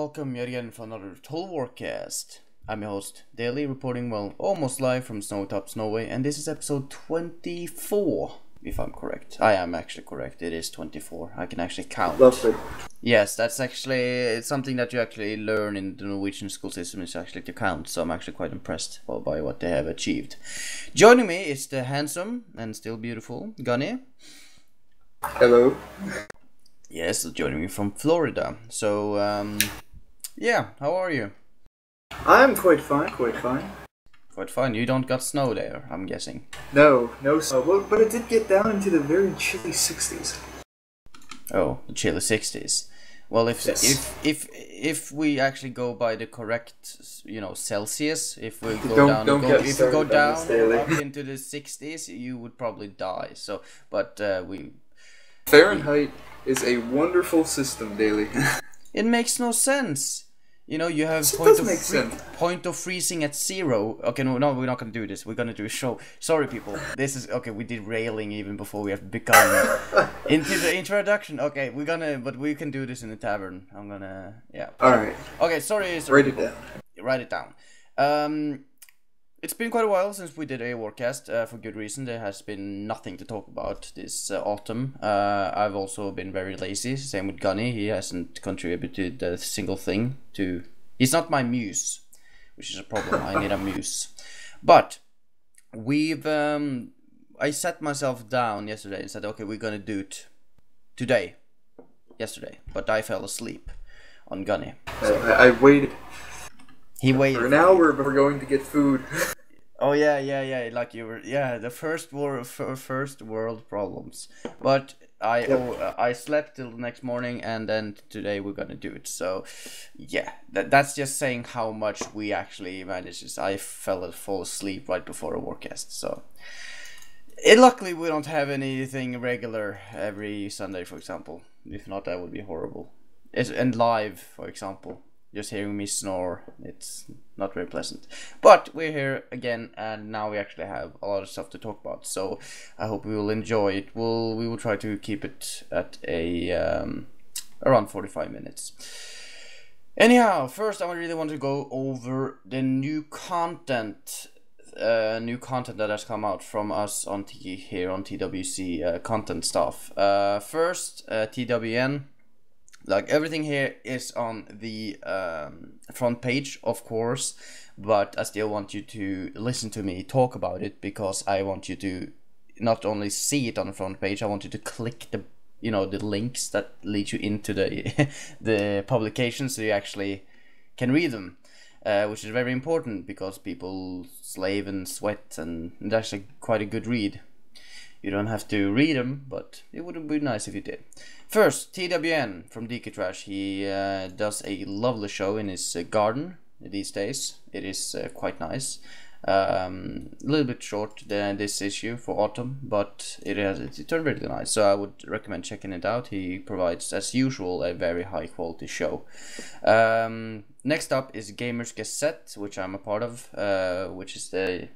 welcome yet again for another Total Warcast. I'm your host, Daily, reporting, well, almost live from Snowtops, Norway, and this is episode 24, if I'm correct. I am actually correct, it is 24. I can actually count. Lovely. Yes, that's actually it's something that you actually learn in the Norwegian school system, is actually to count, so I'm actually quite impressed by what they have achieved. Joining me is the handsome and still beautiful Gunny. Hello. Yes, joining me from Florida. So, yeah, how are you? I'm quite fine, quite fine. Quite fine. You don't got snow there, I'm guessing. No snow. Well, but it did get down into the very chilly 60s. Oh, the chilly 60s. Well, Yes. if we actually go by the correct, Celsius, if we go Don't down, get if you go started on this, down Daily. up into the 60s, you would probably die. So, but Fahrenheit is a wonderful system, Daily. it makes no sense. You know, you have It does make sense. point of freezing at 0. Okay, no, we're not gonna do this. We're gonna do a show. Sorry, people. This is okay. We did railing even before we have begun into the introduction. Okay, but we can do this in the tavern. I'm gonna, yeah. All right. Okay, sorry. Write it people. down. Write it down. It's been quite a while since we did a Warcast, for good reason. There has been nothing to talk about this autumn. I've also been very lazy, same with Gunny. He hasn't contributed a single thing to... He's not my muse, which is a problem. I need a muse. But I sat myself down yesterday and said, okay, we're gonna do it yesterday. But I fell asleep on Gunny. I waited. He waited. For an hour before going to get food. Oh yeah, like you were, the first world problems. But I slept till the next morning, and then today we're gonna do it. So yeah, that's just saying how much we actually managed. I fall asleep right before a Warcast. So luckily we don't have anything regular every Sunday, for example. If not, that would be horrible. And live, for example. Just hearing me snore, it's not very pleasant. But we're here again, and now we actually have a lot of stuff to talk about. So I hope we will enjoy it. We will try to keep it at around 45 minutes. Anyhow, first I really want to go over the new content. That has come out from us here on TWC content stuff. First, TWN. Like, everything here is on the front page, of course, but I still want you to listen to me talk about it, because I want you to not only see it on the front page, I want you to click the links that lead you into the the publication, so you actually can read them, which is very important, because people slave and sweat, and it's actually quite a good read. You don't have to read them, but it would be nice if you did. First, TWN from DK Trash. He does a lovely show in his garden these days. It is quite nice. A little bit short than this issue for autumn, but it turned really nice. So I would recommend checking it out. He provides, as usual, a very high quality show. Next up is Gamers Gazette, which I'm a part of, which is the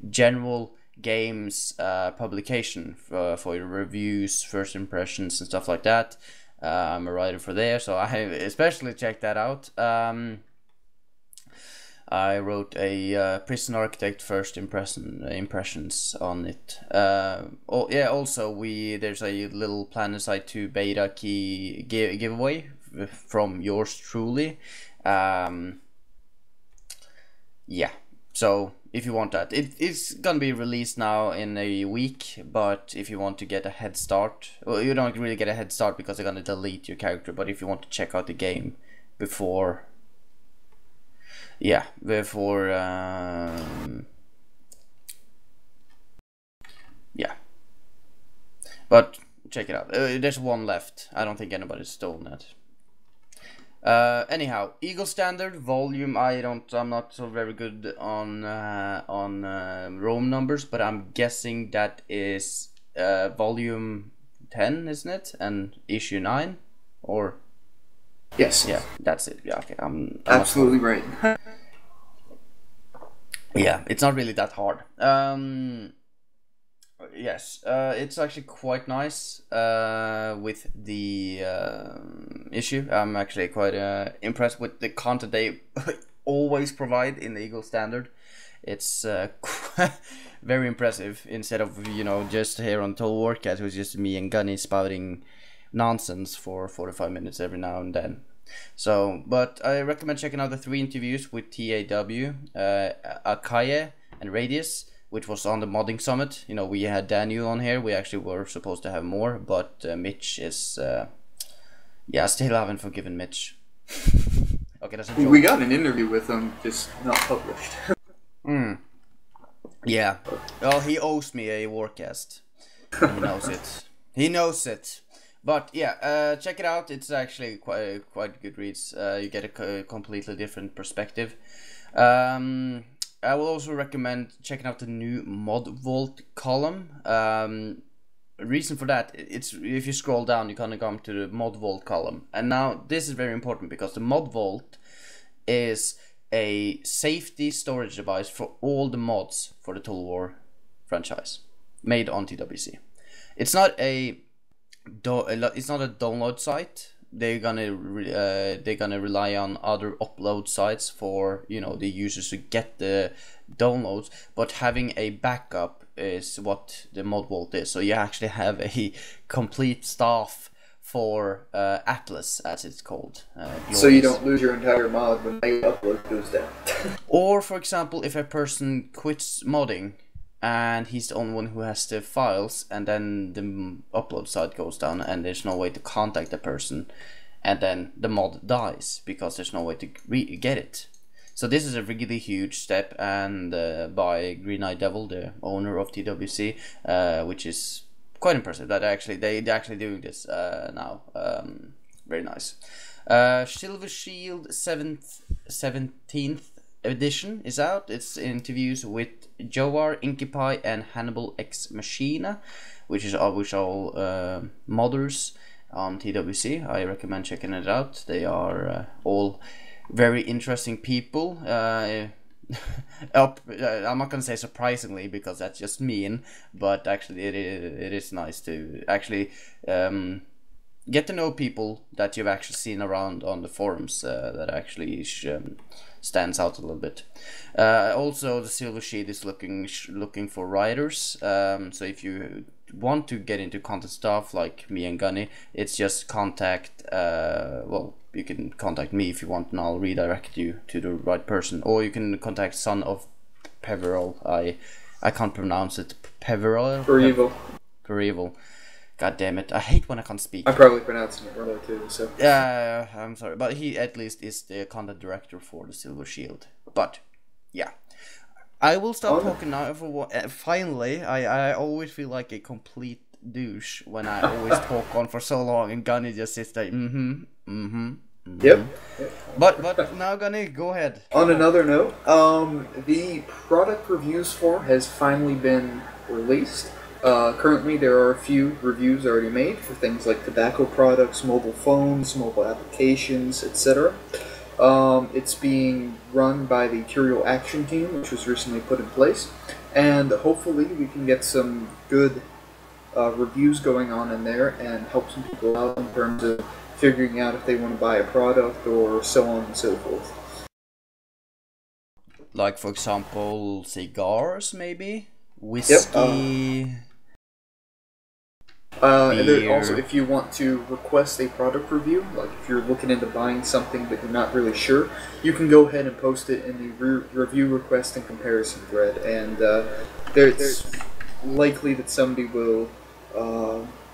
general games publication for your reviews, first impressions, and stuff like that. I'm a writer for there, so I especially checked that out. I wrote a Prison Architect first impressions on it. Also there's a little PlanetSide 2 beta key giveaway from yours truly. So if you want that, it's gonna be released now in a week, but if you want to get a head start, well, you don't really get a head start because they're gonna delete your character, but if you want to check out the game before but check it out. There's one left. I don't think anybody's stolen it. Anyhow, Eagle Standard volume. I'm not so very good on Rome numbers, but I'm guessing that is volume 10, isn't it? And issue 9, or Yes. yeah, that's it. Yeah, okay. I'm Absolutely right. Yeah, it's not really that hard. Yes, it's actually quite nice with the issue. I'm actually quite impressed with the content they always provide in the Eagle Standard. It's very impressive instead of, just here on Total Warcast, it was just me and Gunny spouting nonsense for 45 minutes every now and then. So, but I recommend checking out the 3 interviews with TAW, Akaye, and Radius, which was on the modding summit. We had Daniel on here. We actually were supposed to have more, but Mitch is I still haven't forgiven Mitch. Okay, that's a joke. We got an interview with him, just not published. Yeah. Well, he owes me a Warcast. He knows it. He knows it. But yeah, check it out. It's actually quite good reads. You get a completely different perspective. I will also recommend checking out the new Mod Vault column. Reason for that, it's if you scroll down, you kind of come to the Mod Vault column. And now this is very important because the Mod Vault is a safety storage device for all the mods for the Total War franchise, made on TWC. It's not a download site. They're gonna rely on other upload sites for the users to get the downloads, but having a backup is what the Mod Vault is. So you actually have a complete staff for Atlas, as it's called. So you don't lose your entire mod when the upload goes down. Or, for example, if a person quits modding and he's the only one who has the files, and then the upload site goes down and there's no way to contact the person, and then the mod dies because there's no way to get it. So this is a really huge step, and by Green Eye Devil, the owner of TWC, which is quite impressive that they're actually doing this now. Very nice. Silver Shield 17th edition is out. It's interviews with Joar, Inkipie, and Hannibal X Machina, which are modders on TWC. I recommend checking it out. They are all very interesting people. I'm not gonna say surprisingly, because that's just mean, but actually it is nice to actually get to know people that you've actually seen around on the forums that actually stands out a little bit. Also, the Silver Sheet is looking for writers. So if you want to get into content stuff like me and Gunny, it's just contact. You can contact me if you want, and I'll redirect you to the right person. Or you can contact Son of Peveril. I can't pronounce it. Peveril. Peveril. God damn it! I hate when I can't speak. I'm probably pronouncing it wrong too. So yeah, I'm sorry, but he at least is the content director for the Silver Shield. But yeah, I will stop talking now. Finally, I always feel like a complete douche when I always talk on for so long, and Gunny just sits there. Yep. But now, Gunny, go ahead. On another note, the product reviews form has finally been released. Currently, there are a few reviews already made for things like tobacco products, mobile phones, mobile applications, etc. It's being run by the Curial Action Team, which was recently put in place, and hopefully we can get some good reviews going on in there and help some people out in terms of figuring out if they want to buy a product or so on and so forth. Like, for example, cigars, maybe? Whiskey? Yep. And then also, if you want to request a product review, like if you're looking into buying something but you're not really sure, you can go ahead and post it in the review request and comparison thread, and there's likely that somebody will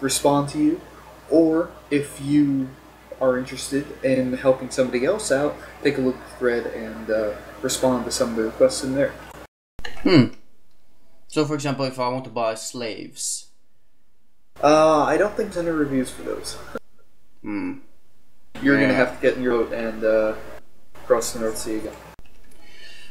respond to you, or if you are interested in helping somebody else out, take a look at the thread and respond to some of the requests in there. So, for example, if I want to buy slaves... I don't think there's any reviews for those. You're gonna have to get in your boat and cross the North Sea again.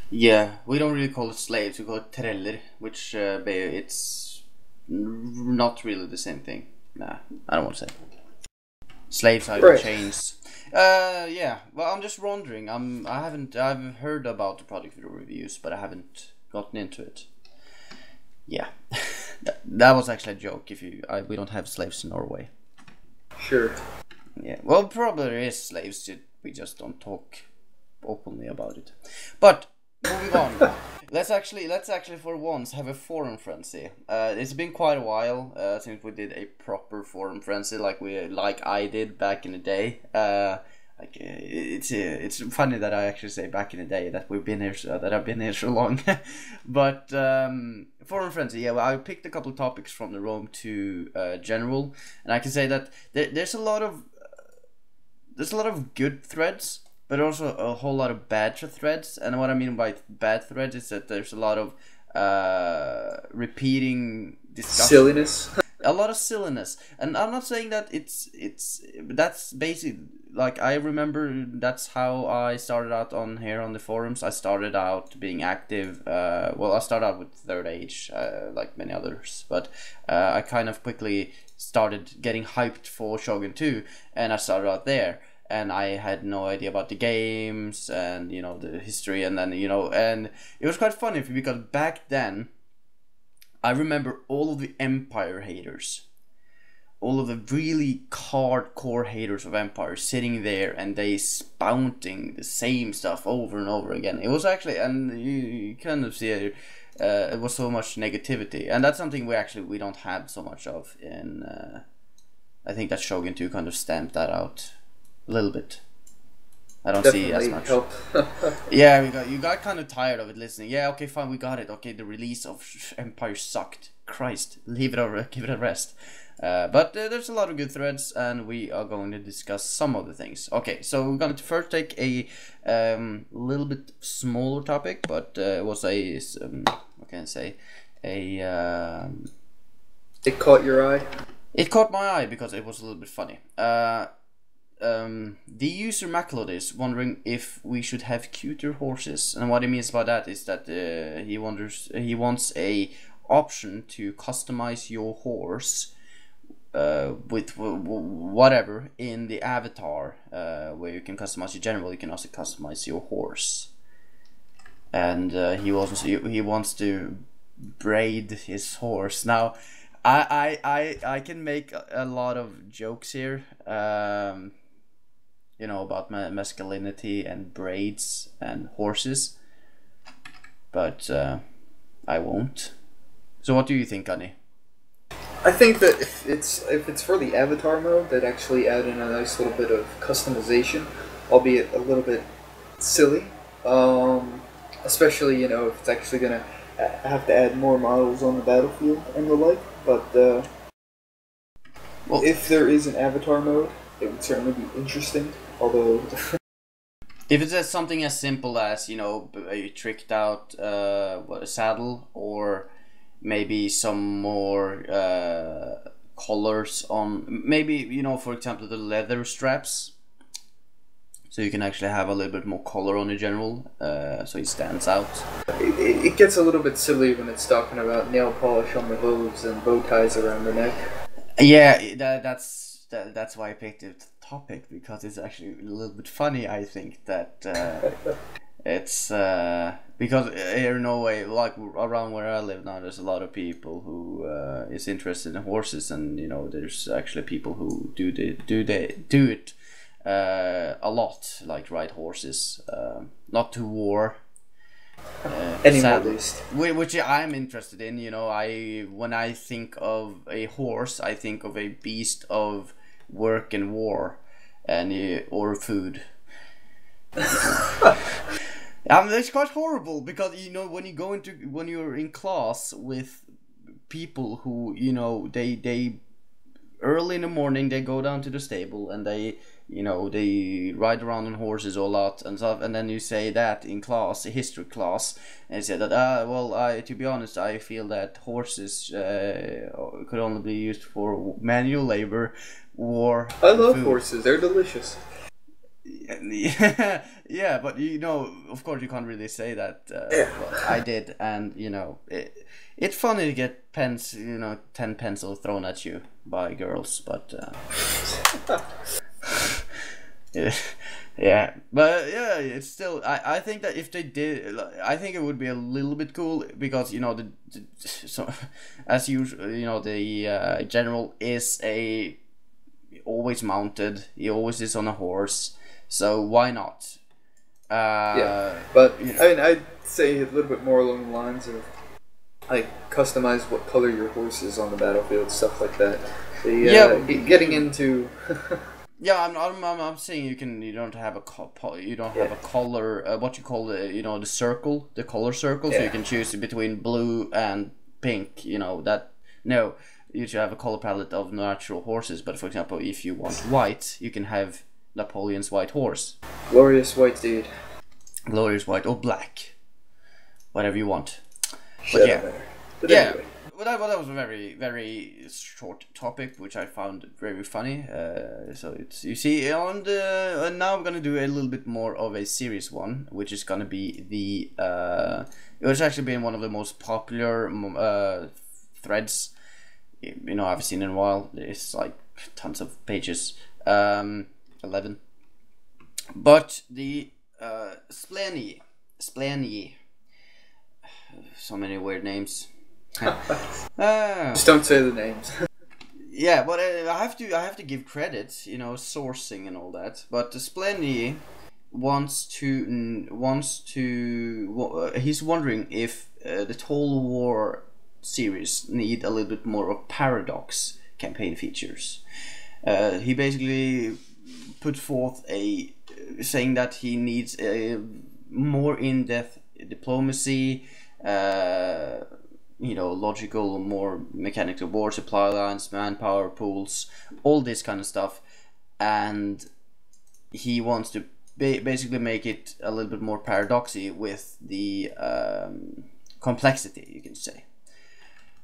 Yeah, we don't really call it slaves, we call it treller, which it's not really the same thing. Nah, I don't want to say. Slaves are chains. Yeah, well, I'm just wondering. I've heard about the product reviews, but I haven't gotten into it. Yeah. That was actually a joke. We don't have slaves in Norway. Sure. Yeah. Well, probably there is slaves. We just don't talk openly about it. But moving on. Let's actually for once have a forum frenzy. It's been quite a while since we did a proper forum frenzy like I did back in the day. It's funny that I actually say back in the day that we've been here that I've been here so long. But forum frenzy, yeah. Well, I picked a couple of topics from the Rome 2 general, and I can say that there's a lot of good threads, but also a whole lot of bad threads. And what I mean by bad threads is that there's a lot of repeating discussion. Silliness. A lot of silliness. And I'm not saying that that's basic. Like, I remember that's how I started out on the forums. I started out being active. I started out with Third Age, like many others. But I kind of quickly started getting hyped for Shogun 2, and I started out there. And I had no idea about the games and, the history. And then, and it was quite funny because back then, I remember all of the Empire haters. All of the really hardcore haters of Empire sitting there and they spouting the same stuff over and over again. It was actually, and you kind of see it was so much negativity, and that's something we don't have so much of in. I think that Shogun 2 kind of stamped that out a little bit. I don't see as much. Yeah, you got kind of tired of it listening. Yeah, okay, fine, we got it. Okay, the release of Empire sucked. Christ, give it a rest. But there's a lot of good threads, and we are going to discuss some of the things. Okay, so we're going to first take a little bit smaller topic, but it was what can I say? It caught your eye? It caught my eye because it was a little bit funny. The user Maclod is wondering if we should have cuter horses, and what he means by that is that he wants a option to customize your horse with whatever in the avatar, where you can customize your general, you can also customize your horse, and he wants to braid his horse. Now, I can make a lot of jokes here, about masculinity and braids and horses, but I won't. So what do you think, Gunny? I think that if it's for the avatar mode, that actually add in a nice little bit of customization, albeit a little bit silly. Especially, if it's actually gonna have to add more models on the battlefield and the like. But if there is an avatar mode, it would certainly be interesting. Although, if it's something as simple as a tricked out a saddle, or maybe some more colors on, maybe for example the leather straps, so you can actually have a little bit more color on the general, so he stands out. It gets a little bit silly when it's talking about nail polish on the hooves and bow ties around the neck. Yeah, that's why I picked the topic, because it's actually a little bit funny. I think that it's because here in Norway, like around where I live now, there's a lot of people who is interested in horses, and there's actually people who do it a lot, like ride horses, not to war. Anymore, at least. Which I'm interested in. When I think of a horse, I think of a beast of work and war, and or food. It's quite horrible because when you're in class with people who they early in the morning they go down to the stable and they ride around on horses a lot and stuff, and then you say that in class, a history class, and you say that to be honest, I feel that horses could only be used for manual labor, war. I love horses; they're delicious. Yeah, but of course you can't really say that. But I did, and it's funny to get 10 pencils thrown at you by girls, but Yeah, but yeah, it's still. I think that if they did, I think it would be a little bit cool because so as usual, the general is a always mounted. He always is on a horse, so why not? Yeah, but You know, I mean, I'd say a little bit more along the lines of like customize what color your horse is on the battlefield, stuff like that. yeah, Getting into yeah. I'm saying you don't have you don't have yeah, a color. What you call the circle, the color circle. So you yeah, can choose between blue and pink. That no. You should have a color palette of natural horses, but for example, if you want white, you can have Napoleon's white horse. glorious white steed. Glorious white or black. Whatever you want. Shut yeah. up there. But Yeah. anyway, That was a very, very short topic, which I found very funny. So it's you see on the and now I'm gonna do a little bit more of a serious one, which is gonna be the it's actually been one of the most popular threads I've seen in a while. It's like tons of pages, 11. But the Splaney, so many weird names. just don't say the names. Yeah, but I have to give credit, sourcing and all that. But the Splendy he's wondering if the Total War series need a little bit more of paradox campaign features. He basically put forth saying that he needs a more in-depth diplomacy, logical, more mechanical war supply lines, manpower pools, all this kind of stuff, and he wants to basically make it a little bit more paradoxy with the complexity, you can say.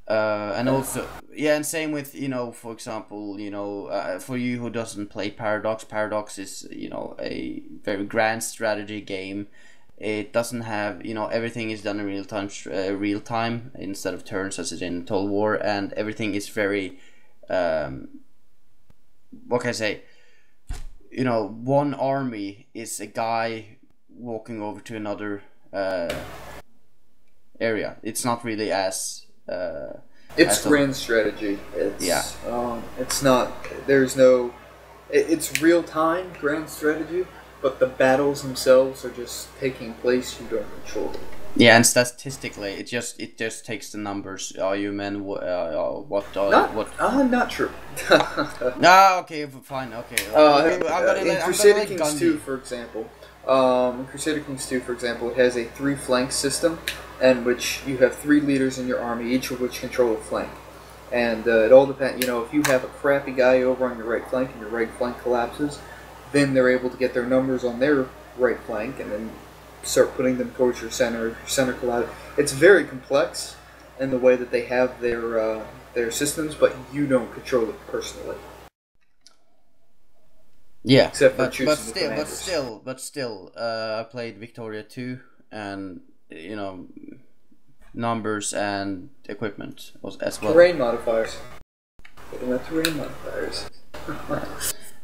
And also, yeah, and same with for example, for you who doesn't play Paradox is a very grand strategy game. It doesn't have everything is done in real time instead of turns as it in Total War, and everything is very what can I say? One army is a guy walking over to another area. It's not really as It's grand strategy. It's yeah. It's not. There's no. It's real time grand strategy, but the battles themselves are just taking place. You don't control them. Yeah, and statistically, it just takes the numbers. Are you men? What? Not true. Okay, fine. Okay. In Crusader Kings 2, for example, it has a 3-flank system, in which you have 3 leaders in your army, each of which control a flank. And it all depends. If you have a crappy guy over on your right flank and your right flank collapses, then they're able to get their numbers on their right flank and then start putting them towards your center. Your center collapse. It's very complex in the way that they have their systems, but you don't control it personally. Yeah, Except for but still, I played Victoria 2, and numbers and equipment as well. Terrain modifiers. Terrain modifiers.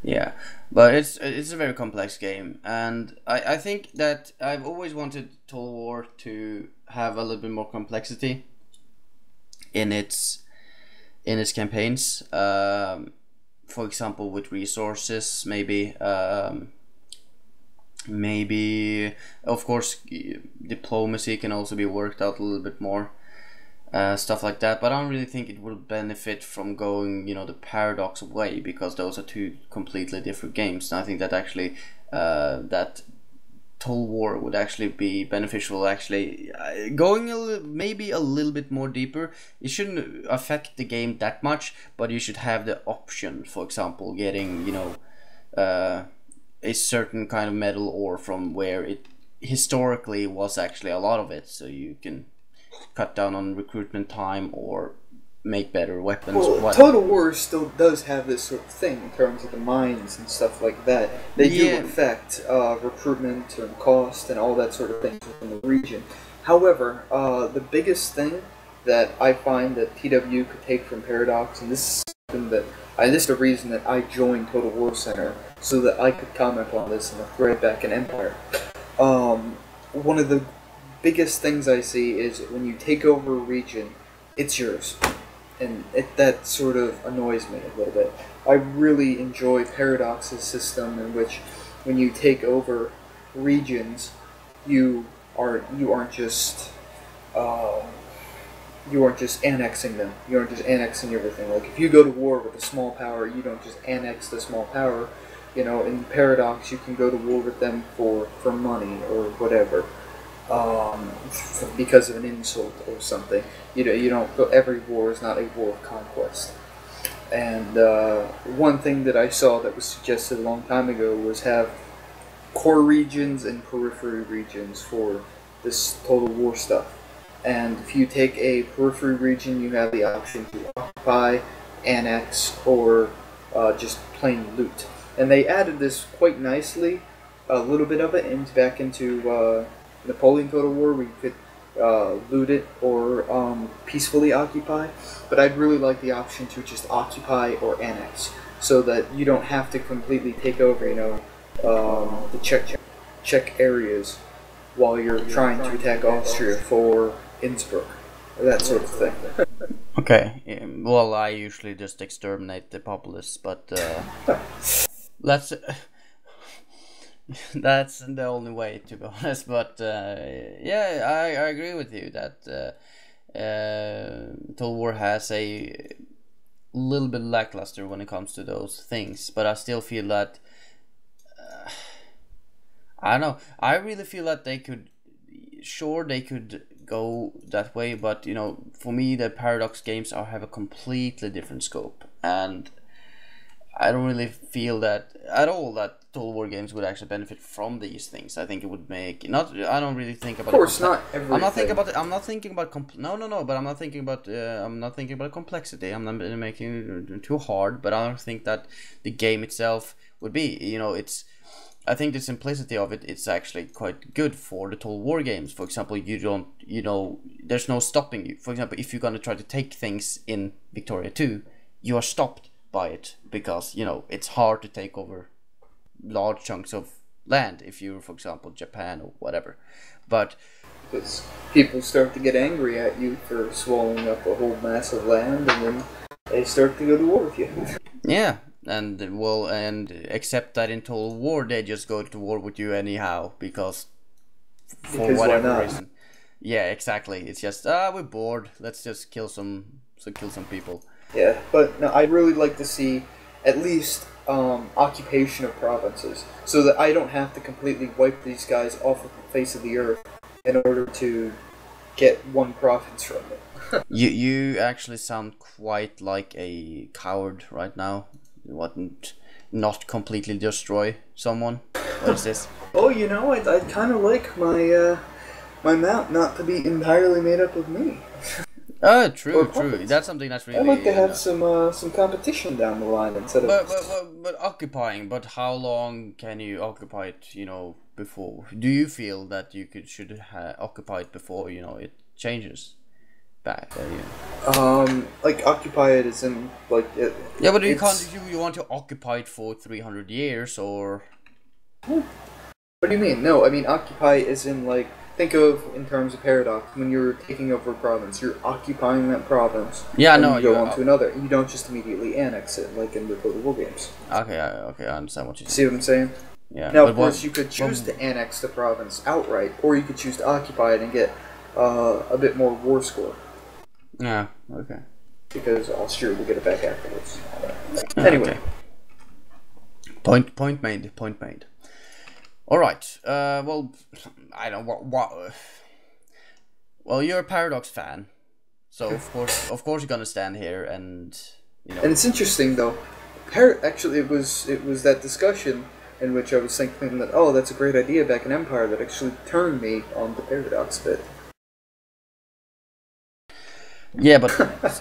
Yeah, but it's a very complex game, and I think that I've always wanted Total War to have a little bit more complexity in its campaigns. For example, with resources, maybe of course diplomacy can also be worked out a little bit more, stuff like that. But I don't really think it will benefit from going the Paradox way, because those are 2 completely different games. And I think that actually that Total War would actually be beneficial. Actually, going maybe a little bit more deeper. It shouldn't affect the game that much, but you should have the option. For example, getting a certain kind of metal ore from where it historically was actually a lot of it, so you can cut down on recruitment time or make better weapons. Well, Total War still does have this sort of thing in terms of the mines and stuff like that. They do affect recruitment and cost and all that sort of thing in the region. However, the biggest thing that I find that TW could take from Paradox, and this is something that this is the reason that I joined Total War Center, so that I could comment on this in the thread back in Empire. One of the biggest things I see is when you take over a region, it's yours. And that sort of annoys me a little bit. I really enjoy Paradox's system in which when you take over regions, you aren't just annexing them. You aren't just annexing everything. Like if you go to war with a small power, you don't just annex the small power. You know, in Paradox, you can go to war with them for money or whatever, because of an insult or something. You don't. Every war is not a war of conquest. And one thing that I saw that was suggested a long time ago was have core regions and periphery regions for this Total War stuff. And if you take a periphery region, you have the option to occupy, annex, or just plain loot. And they added this quite nicely, a little bit of it, back into Napoleon Total War, where you could loot it or peacefully occupy. But I'd really like the option to just occupy or annex, so that you don't have to completely take over, the Czech areas while you're trying to attack Austria for Innsbruck, or that sort of thing. Okay, well, I usually just exterminate the populists, but that's the only way, to be honest. But yeah, I agree with you that Total War has a little bit lackluster when it comes to those things, but I still feel that I don't know. I really feel that they could go that way, but for me, the Paradox games have a completely different scope, and I don't really feel that at all that Total War games would actually benefit from these things. I think it would make not. I don't really think about. Of course, not everything. I'm not thinking about. I'm not thinking about. No. But I'm not thinking about. I'm not thinking about complexity. I'm not making it too hard. But I don't think that the game itself would be. It's. I think the simplicity of it, it's actually quite good for the Total War games. For example, there's no stopping you. For example, if you're going to try to take things in Victoria 2, you are stopped by it because, it's hard to take over large chunks of land if you're, for example, Japan or whatever. But because people start to get angry at you for swallowing up a whole mass of land, and then they start to go to war with you. Yeah. And except that in Total War they just go to war with you anyhow because whatever reason. Yeah, exactly. It's just we're bored. Let's just kill some people. Yeah, but no, I'd really like to see at least occupation of provinces, so that I don't have to completely wipe these guys off of the face of the earth in order to get one province from them. You actually sound quite like a coward right now. Not completely destroy someone. What is this? Oh, I'd kind of like my mount not to be entirely made up of me. Oh, true. That's something that's really. I'd like to have some competition down the line instead of. But occupying. But how long can you occupy it? Before. Do you feel that you should occupy it before it changes? Back, like occupy it as in like it. Yeah, but you can't. You want to occupy it for 300 years or? What do you mean? No, I mean occupy as in like think of in terms of Paradox. When you're taking over a province, you're occupying that province. Yeah, and no, you go on to another. You don't just immediately annex it like in the Total War games. Okay, I understand what you see. What I'm saying? Yeah. Now, of course, you could choose to annex the province outright, or you could choose to occupy it and get a bit more war score. Yeah, okay. Because Austria will get it back afterwards. Anyway. Okay. Point made. Alright, well, I don't know what... Well, you're a Paradox fan, so of course you're gonna stand here and, And it's interesting, though. Actually, it was that discussion in which I was thinking that, oh, that's a great idea back in Empire that actually turned me on the Paradox bit. Yeah, but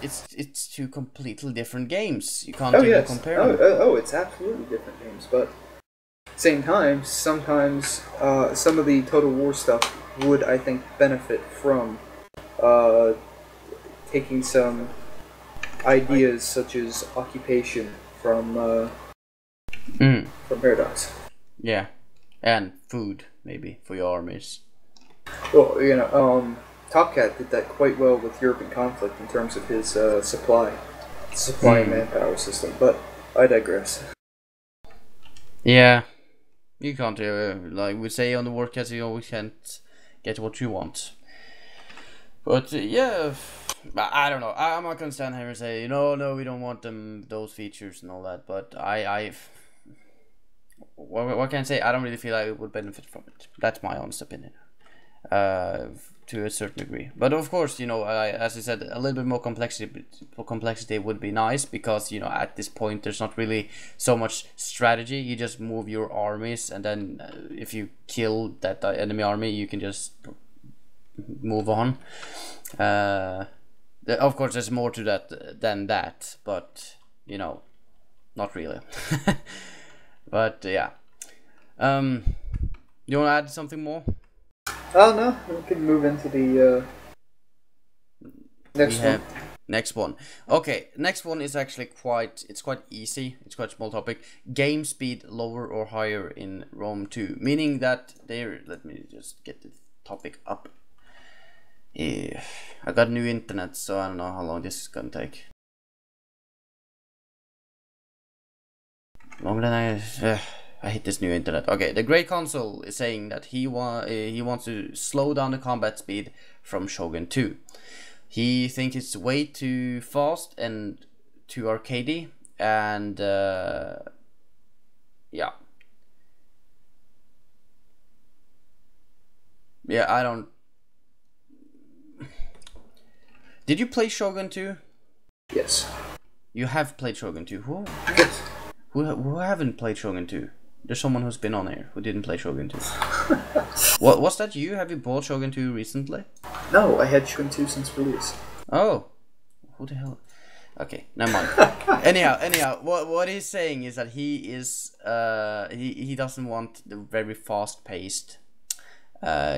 it's two completely different games. You can't even compare them. It's absolutely different games, but at the same time, sometimes some of the Total War stuff would, I think, benefit from taking some ideas such as occupation from Mm. from Paradox. Yeah, and food maybe for your armies. Well, Topcat did that quite well with European conflict in terms of his supply and manpower system. But I digress. Yeah, you can't like we say on the Warcast, you always can't get what you want. But yeah, I don't know. I'm not gonna stand here and say no, we don't want those features and all that. But what can I say? I don't really feel like it would benefit from it. That's my honest opinion. To a certain degree, but of course, as I said, a little bit more complexity would be nice, because at this point there's not really so much strategy. You just move your armies, and then if you kill that enemy army, you can just move on. Of course, there's more to that than that, but not really. But yeah, you want to add something more? Oh no, we can move into the next one. Next one. Okay, next one is actually quite easy. It's quite a small topic. Game speed lower or higher in Rome 2, meaning that let me just get the topic up. Yeah, I got new internet, so I don't know how long this is gonna take. Longer than I hate this new internet. Okay, the Great Consul is saying that he wants to slow down the combat speed from Shogun 2. He thinks it's way too fast and too arcadey, and yeah, I don't. Did you play Shogun 2? Yes. You have played Shogun 2. Yes. Who haven't played Shogun 2? There's someone who's been on here who didn't play Shogun 2. What was that you? Have you bought Shogun 2 recently? No, I had Shogun 2 since release. Oh. Who the hell? Okay, never mind. anyhow, what he's saying is that he doesn't want the very fast-paced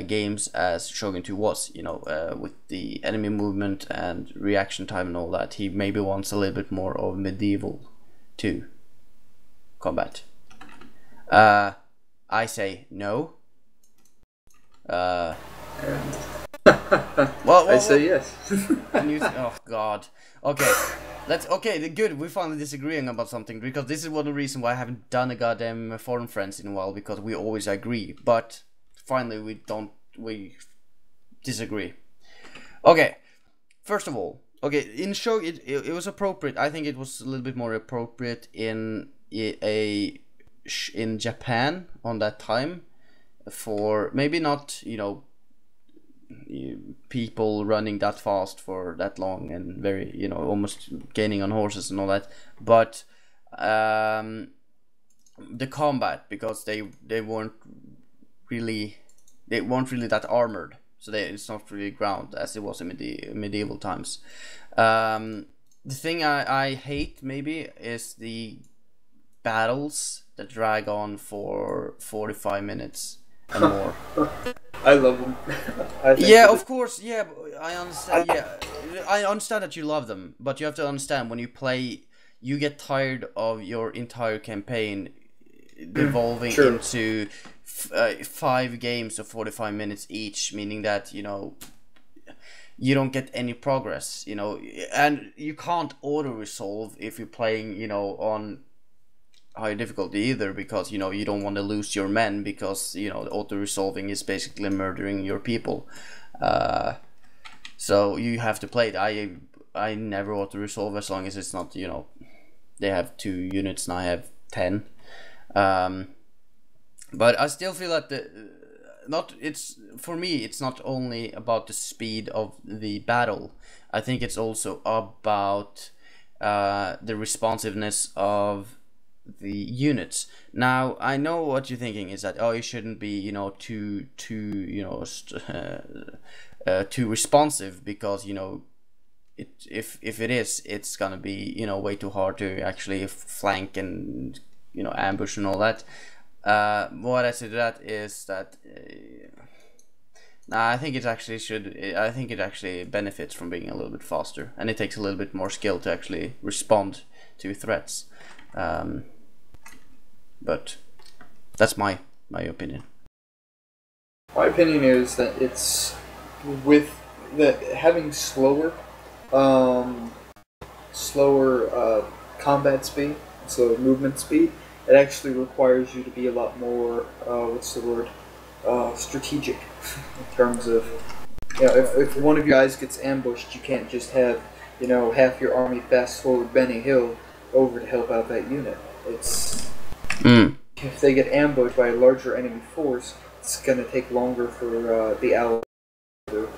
games as Shogun 2 was, with the enemy movement and reaction time and all that. He maybe wants a little bit more of medieval 2 combat. I say no. Well, I say yes. Oh God. Okay, good. We're finally disagreeing about something, because this is one of the reasons why I haven't done a goddamn Foreign Friends in a while, because we always agree, but finally we disagree. Okay, first of all, in show it was appropriate. I think it was a little bit more appropriate in Japan on that time, for maybe not people running that fast for that long and very almost gaining on horses and all that, but the combat, because they weren't really that armored, so it's not really ground as it was in medieval times. The thing I hate maybe is the battles that drag on for 45 minutes and more. I love them. Of course, yeah, I understand. Yeah, I understand that you love them, but you have to understand, when you play, you get tired of your entire campaign devolving into 5 games of 45 minutes each, meaning that you don't get any progress, and you can't auto resolve if you're playing on high difficulty either, because you don't want to lose your men, because the auto resolving is basically murdering your people. So you have to play it. I never auto resolve as long as it's not they have 2 units and I have 10. But I still feel that for me it's not only about the speed of the battle. I think it's also about the responsiveness of the units. Now I know what you're thinking is that you shouldn't be too responsive, because if it is, it's gonna be way too hard to actually flank and ambush and all that. What I say to that is that I think it actually benefits from being a little bit faster, and it takes a little bit more skill to actually respond to threats. But that's my opinion. My opinion is that it's with having slower combat speed, so movement speed. It actually requires you to be a lot more strategic in terms of, if one of you guys gets ambushed, you can't just have half your army fast forward Benny Hill over to help out that unit. It's if they get ambushed by a larger enemy force, it's going to take longer for the allies to.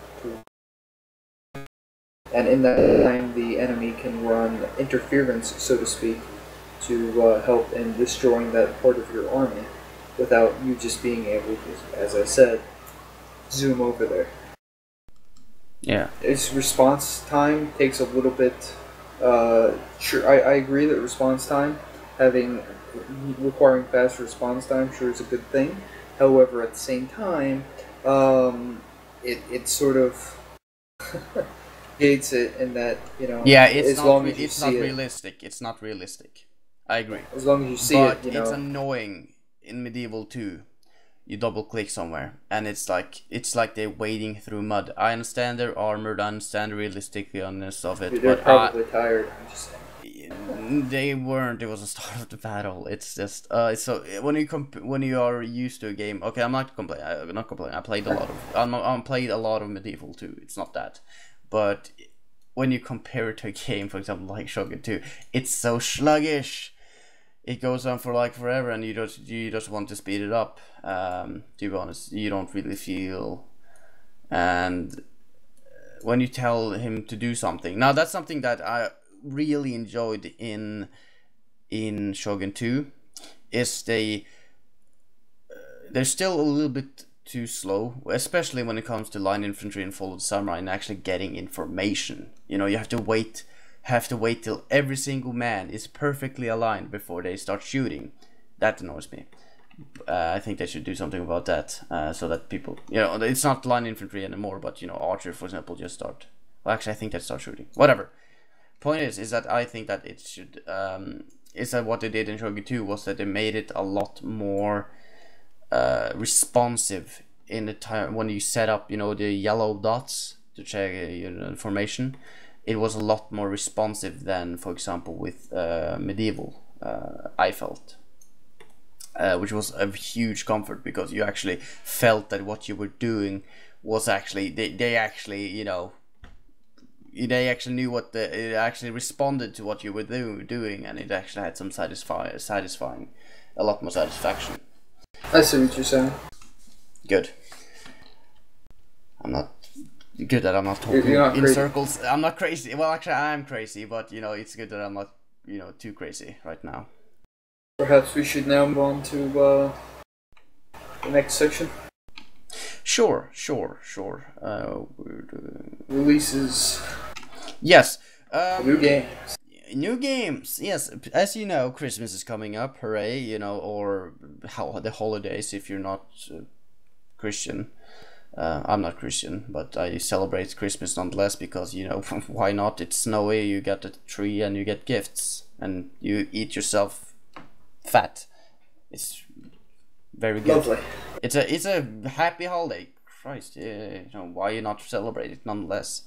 And in that time, the enemy can run interference, so to speak, to help in destroying that part of your army without you just being able to, as I said, zoom over there. Yeah. Its response time takes a little bit. Sure, I agree that response time, requiring fast response time, sure is a good thing. However, at the same time, it sort of gates it in that Yeah, it's as not. long as you It's see not it, realistic. It's not realistic. I agree. as long as you see But it, it's annoying in Medieval 2. You double click somewhere, and it's like they're wading through mud. I understand they're armored. I understand the realisticness of it, they're but probably tired. I'm just saying. they weren't. It was the start of the battle. It's just so when you are used to a game. Okay, I'm not complaining. I played a lot of. I played a lot of Medieval 2. It's not that, but when you compare it to a game, for example, like Shogun 2, it's so sluggish. It goes on for like forever, and you just want to speed it up. To be honest, you don't really feel. And when you tell him to do something, now that's something that I really enjoyed in Shogun 2, is they're still a little bit too slow, especially when it comes to line infantry and followed samurai and actually getting information. You have to wait till every single man is perfectly aligned before they start shooting. That annoys me. I think they should do something about that, so that people, it's not line infantry anymore, but archer, for example, just start. Well, actually, I think they start shooting. Whatever. Point is that I think that it should. Is that what they did in Shogun 2 was that they made it a lot more responsive in the time when you set up, the yellow dots to check information. It was a lot more responsive than, for example, with Medieval, I felt. Which was a huge comfort, because you actually felt that what you were doing was actually, they actually knew what it actually responded to what you were doing, and it actually had some satisfying, a lot more satisfaction. I see what you're saying. Good. I'm not good that I'm not talking You're not in crazy. circles. I'm not crazy. Well, actually, I am crazy, but it's good that I'm not, too crazy right now. Perhaps we should now move on to the next section. Sure. We're doing Releases. yes. New games. New games. Yes, as you know, Christmas is coming up. Hooray! Or the holidays if you're not Christian. I'm not Christian, but I celebrate Christmas nonetheless, because why not? It's snowy, you get a tree, and you get gifts, and you eat yourself fat. It's very good. Lovely. It's a happy holiday. Christ, why you not celebrate it nonetheless?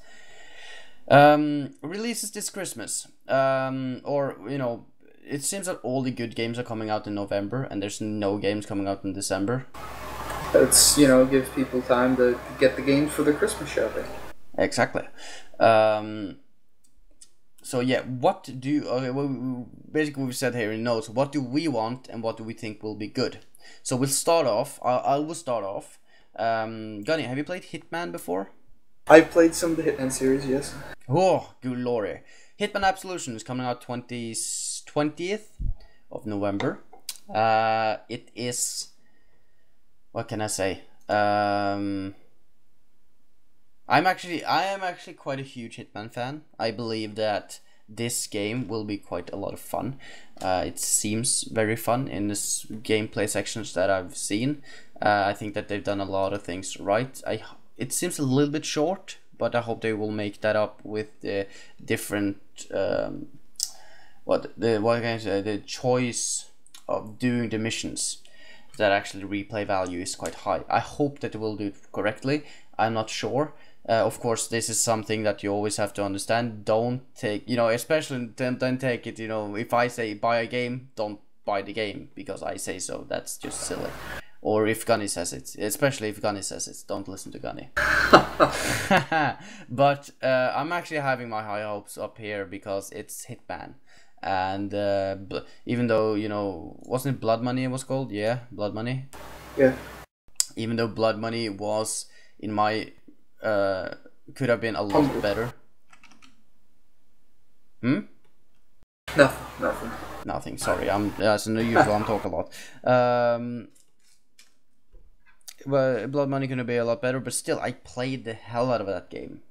Releases this Christmas. It seems that all the good games are coming out in November, and there's no games coming out in December. It's, gives people time to get the games for the Christmas shopping. Exactly. So yeah, basically we've said here in notes, what do we want and what do we think will be good? So we'll start off. I will start off. Gunny, have you played Hitman before? I've played some of the Hitman series, yes. Oh, good lordy. Hitman Absolution is coming out 20th of November. It is... What can I say? I am actually quite a huge Hitman fan. I believe that this game will be quite a lot of fun. It seems very fun in this gameplay sections that I've seen. I think that they've done a lot of things right. It seems a little bit short, but I hope they will make that up with the different what can I say, the choice of doing the missions, that actually replay value is quite high. I hope that it will do it correctly. I'm not sure. Of course, this is something that you always have to understand. Don't take, especially don't take it, if I say buy a game, don't buy the game because I say so. That's just silly. Or if Gunny says it, especially if Gunny says it, don't listen to Gunny. But I'm actually having my high hopes up here because it's Hitman. And even though, wasn't it Blood Money it was called? Yeah, Blood Money. Yeah. Even though Blood Money was, in my... could have been a lot better. Nothing. Sorry, as usual. I'm talking a lot. Well, Blood Money could be a lot better, but still, I played the hell out of that game.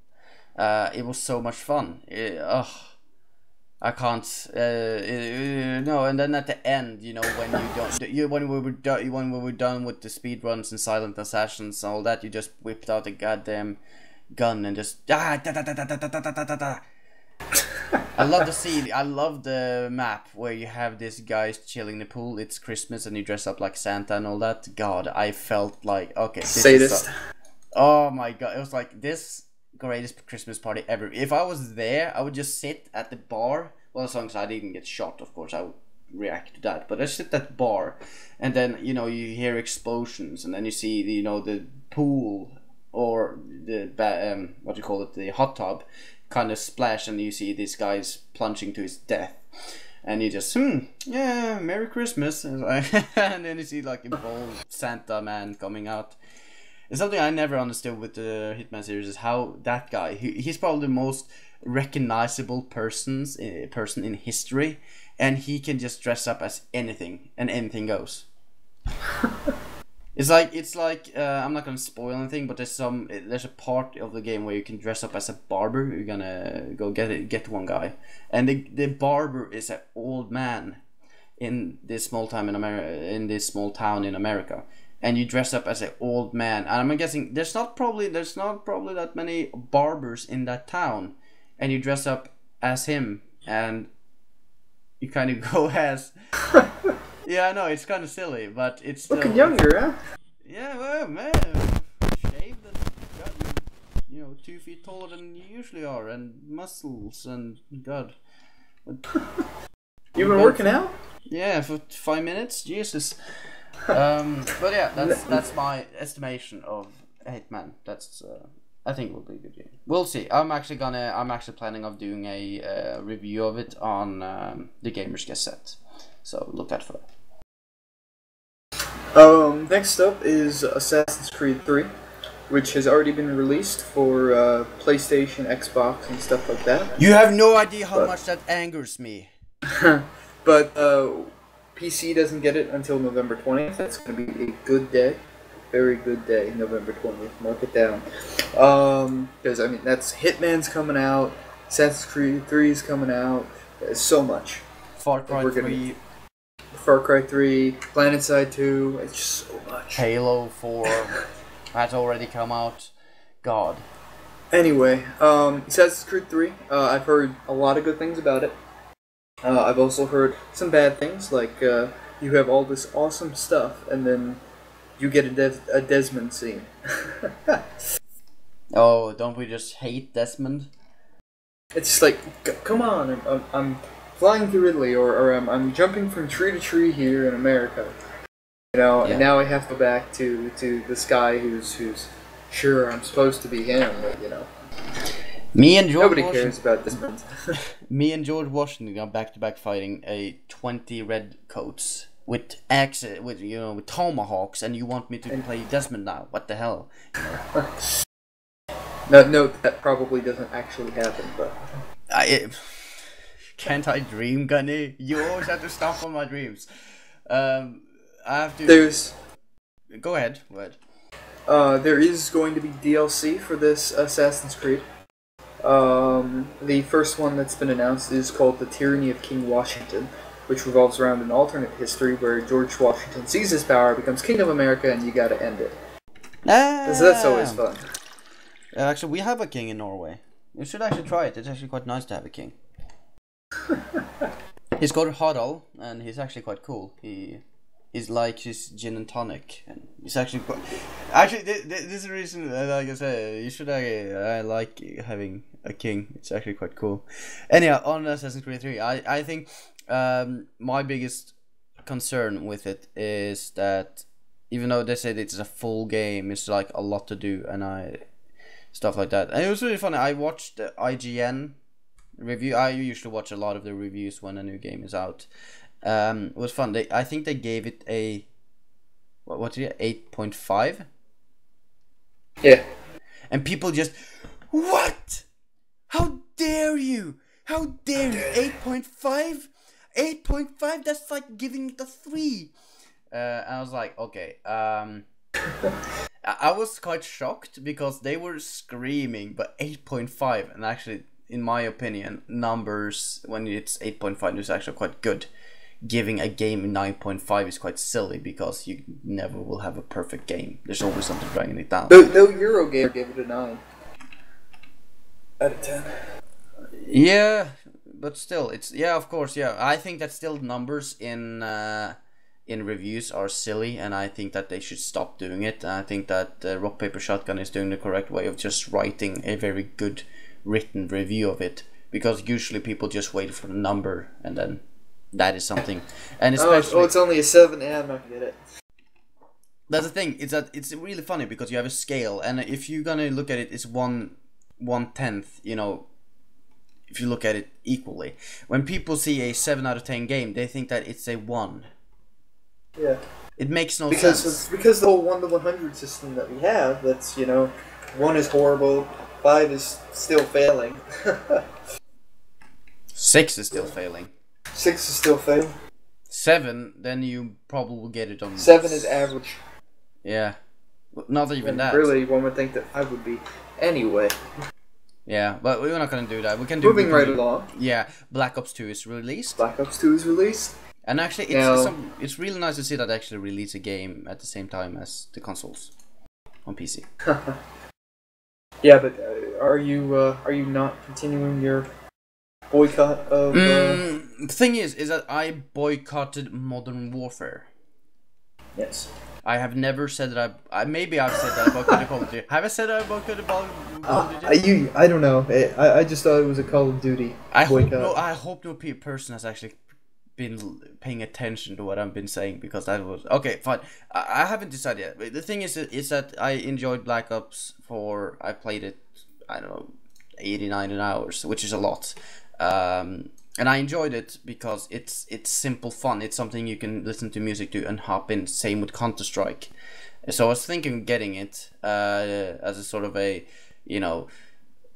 It was so much fun. I can't. No, and then at the end, when we were done with the speed runs and silent assassins and all that, you just whipped out a goddamn gun and just da da da da da da da da da. I love the scene. I love the map where you have this guys chilling in the pool. It's Christmas and you dress up like Santa and all that. God, I felt like sadist. Oh my God, it was like this greatest Christmas party ever. If I was there, I would just sit at the bar. Well, as long as I didn't get shot, of course, I would react to that. But I sit at the bar, and then you hear explosions, and then you see the pool or the what do you call it, the hot tub, kind of splash, and you see these guys plunging to his death, and you just yeah, Merry Christmas, and then you see like a bold Santa man coming out. It's something I never understood with the Hitman series is how that guy, he's probably the most recognizable person in history, and he can just dress up as anything and anything goes. It's like I'm not gonna spoil anything, but there's a part of the game where you can dress up as a barber. You're gonna go get one guy, and the barber is an old man in this small town in America. And you dress up as an old man, and I'm guessing there's not probably that many barbers in that town, and you dress up as him, and you kind of go as. Yeah, I know it's kind of silly, but it's still, looking younger, huh? Yeah, well, man, shaved and got 2 feet taller than you usually are, and muscles, and God. You've been working out? Yeah, for 5 minutes, Jesus. But yeah, that's my estimation of Hitman. That's I think it will be a good game. We'll see. I'm actually planning of doing a review of it on the Gamers Gazette. So look out for that. Next up is Assassin's Creed 3, which has already been released for PlayStation, Xbox, and stuff like that. You have no idea how much that angers me. But PC doesn't get it until November 20th. That's going to be a good day. Very good day, November 20th. Mark it down. Because, that's Hitman's coming out. Assassin's Creed 3 is coming out. There's so much. Far Cry 3. Far Cry 3. PlanetSide 2. It's just so much. Halo 4. That's already come out. God. Anyway, Assassin's Creed 3. I've heard a lot of good things about it. I've also heard some bad things, like you have all this awesome stuff, and then you get a Desmond scene. Oh, don't we just hate Desmond? It's just like, come on, I'm flying through Italy, or I'm jumping from tree to tree here in America. Yeah. And now I have to go back to this guy who's sure I'm supposed to be him, but Me and George Nobody cares about this. Me and George Washington are back-to-back fighting 20 red coats with with tomahawks, and you want me to play Desmond now? What the hell? No, that probably doesn't actually happen, but can't I dream, Gunny? You always have to stop on my dreams. I have to. Go ahead. There is going to be DLC for this Assassin's Creed. The first one that's been announced is called The Tyranny of King Washington, which revolves around an alternate history where George Washington seizes his power, becomes King of America, and you gotta end it. So that's always fun. Actually, we have a king in Norway. You should actually try it. It's actually quite nice to have a king. He's called Huddle, and he's actually quite cool. He's like his gin and tonic, and he's actually quite... Actually, this is the reason, like I said, you should... I like having a king. It's actually quite cool. Anyhow, on Assassin's Creed 3, I think my biggest concern with it is that even though they said it's a full game, it's like a lot to do, and stuff like that. And it was really funny. I watched the IGN review. I usually watch a lot of the reviews when a new game is out. It was fun. I think they gave it a what's it, 8.5. Yeah. And people just, what? How dare you? How dare you? 8.5? 8.5? That's like giving it a 3. And I was like, okay. I was quite shocked because they were screaming, but 8.5, and actually, in my opinion, numbers when it's 8.5 is actually quite good. Giving a game 9.5 is quite silly because you never will have a perfect game. There's always something dragging it down. No Eurogamer gave it a 9 out of 10. Yeah, but still, it's of course, yeah. I think that still numbers in reviews are silly, and I think that they should stop doing it. I think that Rock Paper Shotgun is doing the correct way of just writing a very good written review of it, because usually people just wait for the number and then that is something. And especially it's only a 7. Yeah, I'm not gonna get it. That's the thing. It's really funny because you have a scale, and if you're gonna look at it, it's 1/10. You know, if you look at it equally, when people see a 7 out of 10 game, they think that it's a 1. Yeah. It makes no sense. Because the whole 1 to 100 system that we have, that's 1 is horrible, 5 is still failing. 6 is still failing. 6 is still failing. 7, then you probably will get it on. 7 is average. Yeah, not even that. Really, one would think that 5 would be. Anyway. Yeah, but we're not gonna do that. We can do. Moving right along. Yeah, Black Ops 2 is released. Black Ops 2 is released. And actually, it's really nice to see that they actually release a game at the same time as the consoles on PC. Yeah, but are you not continuing your boycott of? The thing is that I boycotted Modern Warfare. Yes. I have never said that maybe I've said that I boycotted Call of Duty. Have I said that I boycotted Call of Duty? I don't know. I just thought it was a Call of Duty boycott. I hope no person has actually been paying attention to what I've been saying, because that was okay. Fine. I haven't decided yet. But the thing is that I enjoyed Black Ops 4. I played it, I don't know, 89 hours, which is a lot. And I enjoyed it because it's simple fun. It's something you can listen to music to and hop in. Same with Counter-Strike. So I was thinking of getting it as a sort of a,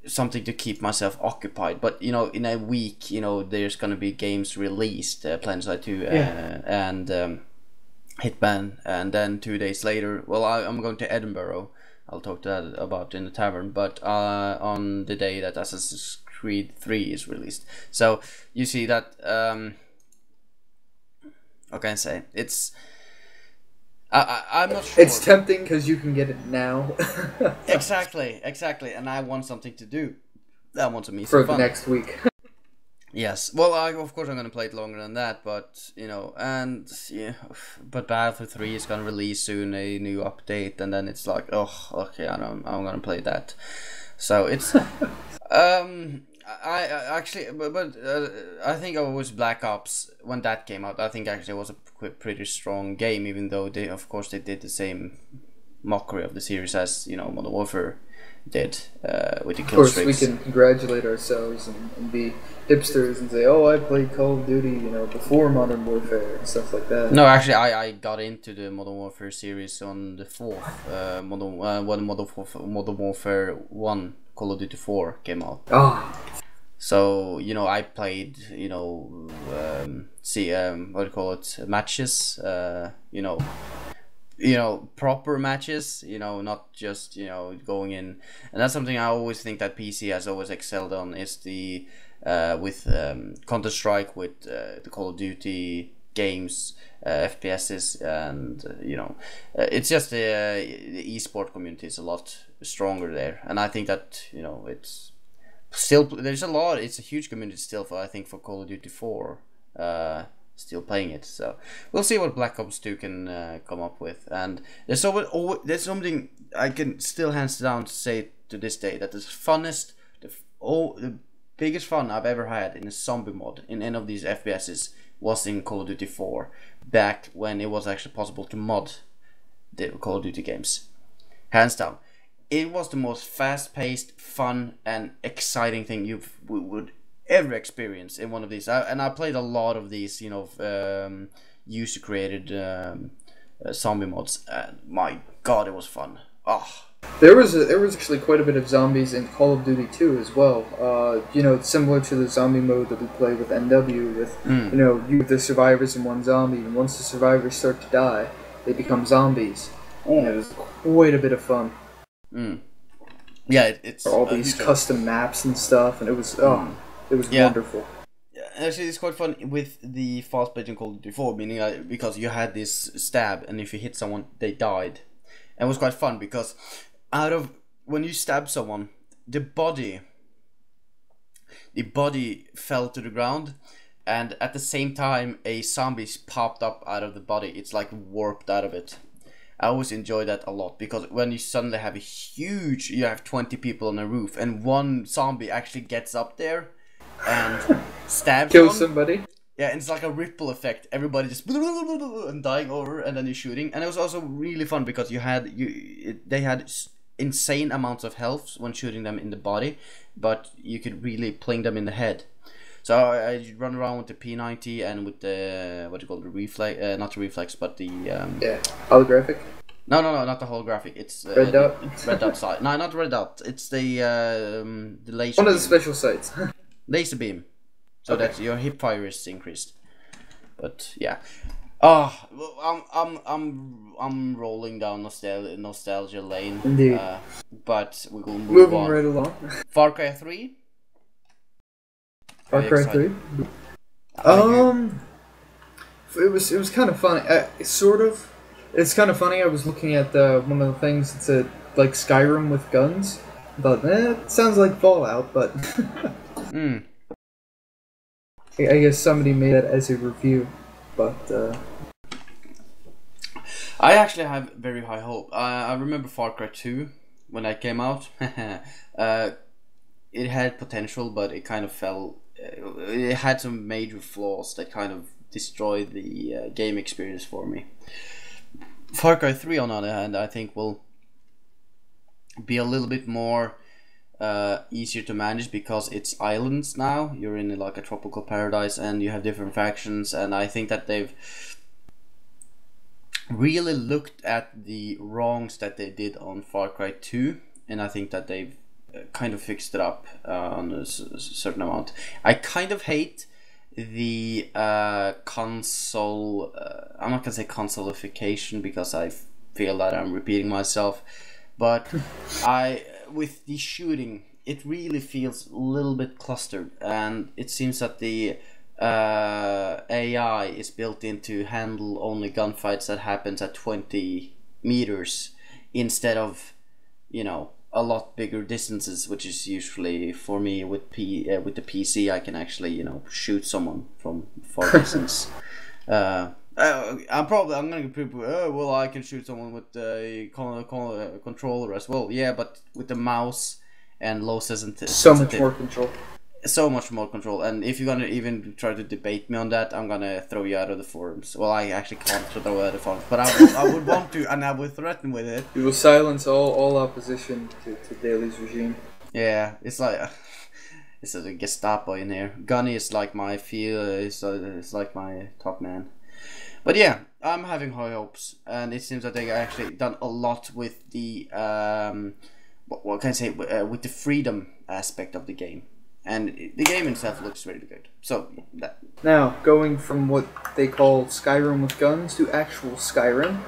something to keep myself occupied. But in a week, there's gonna be games released, PlanetSide 2 and Hitman, and then 2 days later, I'm going to Edinburgh. I'll talk to that about in the tavern. But on the day that Assassin's Creed 3 is released, so you see that. What can I say? I'm not sure. It's tempting because you can get it now. Exactly, and I want something to do. I want to meet for some fun. The next week. Yes, well, of course I'm gonna play it longer than that, but but Battlefield 3 is gonna release soon, a new update, and then it's like, oh, okay, I'm gonna play that. So it's I actually, but I think it was Black Ops when that came out. I think actually it was a pretty strong game, even though they did the same mockery of the series as Modern Warfare did with the kill streaks. Of course, we can congratulate ourselves and be hipsters and say, "Oh, I played Call of Duty, before Modern Warfare and stuff like that." No, actually, I got into the Modern Warfare series on the 4th, Modern Warfare 1, Call of Duty 4 came out. So I played what do you call it, matches, proper matches, not just going in. And that's something I always think that PC has always excelled on, is the with Counter-Strike, with the Call of Duty games, FPSs, and it's just the esport community is a lot stronger there, and I think that it's still, it's a huge community still for Call of Duty 4, still playing it. So we'll see what Black Ops 2 can come up with. And there's something I can still hands down to say to this day, that the funnest, the biggest fun I've ever had in a zombie mod in any of these FPSs was in Call of Duty 4, back when it was actually possible to mod the Call of Duty games. Hands down. It was the most fast-paced, fun, and exciting thing you would ever experience in one of these. And I played a lot of these, you know, user-created zombie mods. And my God, it was fun. Oh. There was actually quite a bit of zombies in Call of Duty 2 as well. You know, similar to the zombie mode that we play with NW, with you know, you the survivors and one zombie, and once the survivors start to die, they become zombies. And it was quite a bit of fun. Yeah, it's all these custom maps and stuff, and it was wonderful. Actually, it's quite fun with the fast paced in Call of Duty 4, meaning because you had this stab, and if you hit someone, they died. And it was quite fun because when you stab someone, the body fell to the ground, and at the same time a zombie popped up out of the body. It's like warped out of it. I always enjoy that a lot, because when you suddenly have you have 20 people on a roof, and one zombie actually gets up there and stabs kills somebody. Yeah, and it's like a ripple effect. Everybody just and dying over, and then you're shooting. And it was also really fun because they had insane amounts of health when shooting them in the body, but you could really pling them in the head. So I run around with the P90 and with the the reflex, not the reflex, but the holographic. No, not the holographic. It's red dot. Red dot sight. No, not red dot. It's the laser. One of the special sights. Laser beam. So that your hip fire is increased. But yeah. I'm rolling down nostalgia lane. Indeed. But we will move Moving on. right along. Far Cry 3. Far Cry 3. It was kind of funny. Sort of. It's kind of funny. I was looking at one of the things that said like Skyrim with guns. But it sounds like Fallout. But. I guess somebody made that as a review, but I actually have very high hope. I remember Far Cry 2 when that came out. It had potential, but it kind of fell. It had some major flaws that kind of destroyed the game experience for me. Far Cry 3, on the other hand, I think will be a little bit more easier to manage, because it's islands now. You're in like a tropical paradise and you have different factions, and I think that they've really looked at the wrongs that they did on Far Cry 2, and I think that they've kind of fixed it up on a certain amount. I kind of hate the console, I'm not gonna say consolification because I feel that I'm repeating myself, but with the shooting, it really feels a little bit clustered, and it seems that the AI is built in to handle only gunfights that happens at 20 meters instead of, you know, a lot bigger distances, which is usually for me with the PC. I can actually, you know, shoot someone from far distance. I'm gonna get people. Oh, well, I can shoot someone with the controller as well. Yeah, but with the mouse and low sensitivity. So much more control. So much more control. And if you're gonna even try to debate me on that, I'm gonna throw you out of the forums. Well, I actually can't throw you out of the forums, but I would want to, and I would threaten with it. You will silence all opposition to Daly's regime. Yeah, it's like. It's a Gestapo in here. Gunny is like my it's like my top man. But yeah, I'm having high hopes, and it seems that they actually done a lot with the what can I say, with the freedom aspect of the game, and the game itself looks really good. So that. Now, going from what they call Skyrim with guns to actual Skyrim,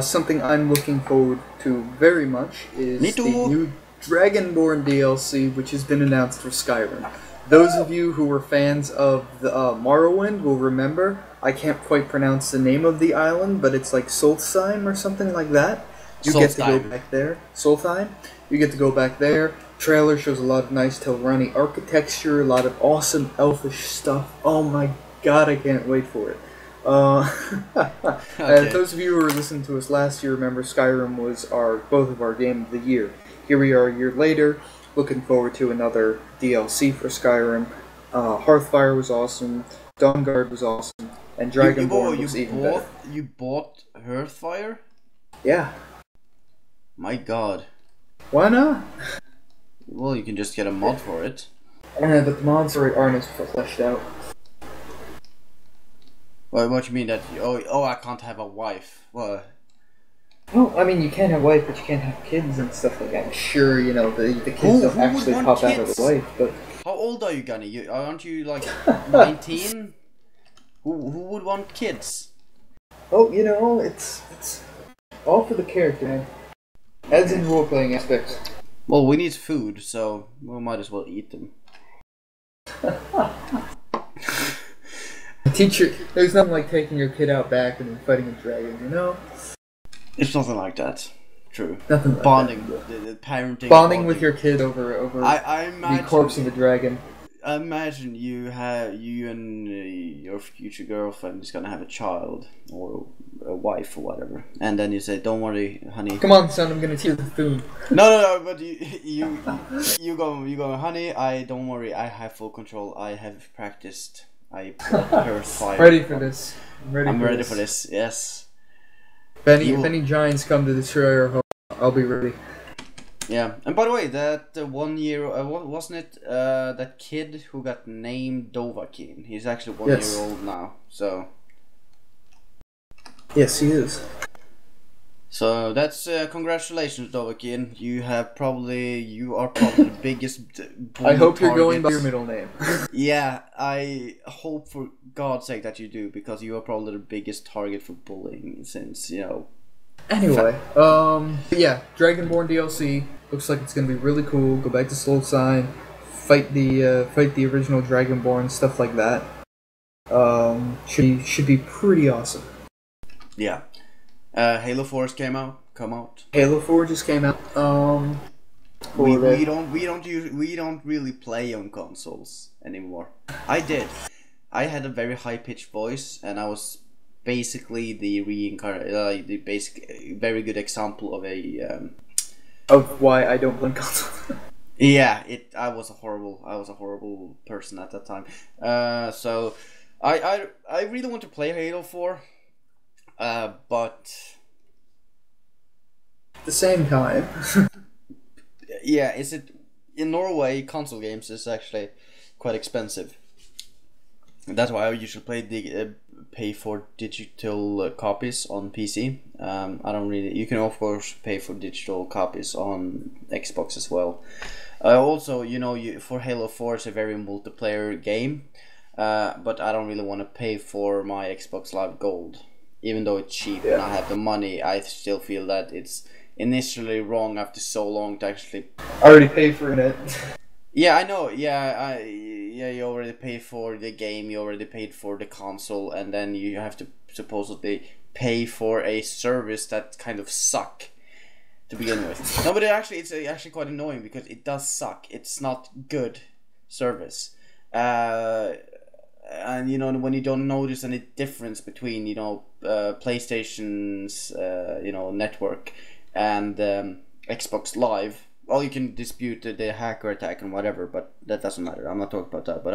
something I'm looking forward to very much is the new Dragonborn DLC, which has been announced for Skyrim. Those of you who were fans of the Morrowind will remember. I can't quite pronounce the name of the island, but it's like Solstheim or something like that. You get to go back there. Solstheim. You get to go back there. Trailer shows a lot of nice Telrani architecture, a lot of awesome elfish stuff. Oh my God, I can't wait for it. Okay. Those of you who were listening to us last year remember Skyrim was both of our game of the year. Here we are a year later, looking forward to another DLC for Skyrim. Hearthfire was awesome, Dawnguard was awesome, and Dragonborn was even better. You bought Hearthfire? Yeah. My God. Why not? Well, you can just get a mod for it. But the mods aren't as fleshed out. What you mean that? I can't have a wife. Well. Well, I mean, you can't have wife, but you can't have kids and stuff like that. I'm sure, the kids don't actually pop out of the wife, but... How old are you, Gunny? Aren't you, like, 19? Who would want kids? Oh, it's all for the character, man. As in role-playing aspects. Well, we need food, so we might as well eat them. Teacher, there's nothing like taking your kid out back and then fighting a dragon, It's nothing like that. True. Nothing like bonding, that. The parenting. Bonding with your kid over I imagine, the corpse of a dragon. I imagine you and your future girlfriend is gonna have a child or a wife or whatever, and then you say, "Don't worry, honey." Come on, son, I'm gonna teach you the food. No, but you go, honey. Don't worry, I have full control. I have practiced. I Hearthfire. Ready for this. I'm ready for this. Yes. If any giants come to destroy our home, I'll be ready. Yeah, and by the way, that 1 year, wasn't it that kid who got named Dovahkiin? He's actually 1 year old now, so... Yes, he is. So that's congratulations, Dovahkiin. You are probably the biggest. I hope you're going by your middle name. Yeah, I hope for God's sake that you do, because you are probably the biggest target for bullying since Anyway, yeah, Dragonborn DLC looks like it's gonna be really cool. Go back to Soul Sign, fight the original Dragonborn, stuff like that. Should be pretty awesome. Yeah. Halo 4 come out. Halo 4 just came out. We don't really play on consoles anymore. I did. I had a very high pitched voice, and I was basically the very good example of of why I don't play consoles. Yeah, I was a horrible person at that time. So I really want to play Halo 4. But at the same time, yeah, in Norway, console games is actually quite expensive. That's why I usually pay for digital copies on PC. I don't really. You can of course pay for digital copies on Xbox as well. Also, for Halo 4 it's a very multiplayer game, but I don't really want to pay for my Xbox Live Gold. Even though it's cheap and I have the money, I still feel that it's initially wrong after so long to actually... I already paid for it. Yeah, I know. Yeah, you already paid for the game, you already paid for the console, and then you have to supposedly pay for a service that kind of suck to begin with. No, but it's actually quite annoying because it does suck. It's not good service. And when you don't notice any difference between PlayStation's network and Xbox Live, well, you can dispute the hacker attack and whatever, but that doesn't matter. I'm not talking about that. But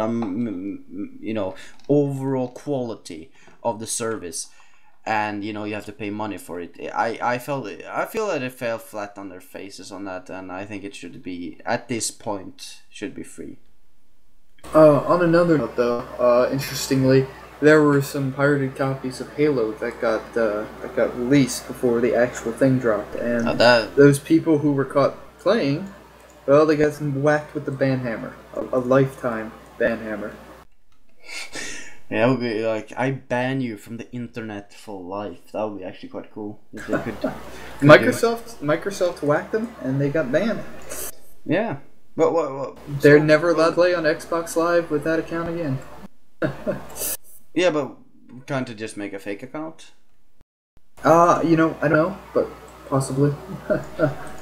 overall quality of the service, and you have to pay money for it. I feel that it fell flat on their faces on that, and I think it should be at this point be free. On another note, though, interestingly, there were some pirated copies of Halo that got released before the actual thing dropped, and those people who were caught playing, well, they got whacked with the banhammer, a lifetime banhammer. Yeah, it would be like, I ban you from the internet for life. That would be actually quite cool. If they could Microsoft whacked them, and they got banned. Yeah. But they're never allowed to play on Xbox Live with that account again. Yeah, but can't it just make a fake account? I don't know, but possibly.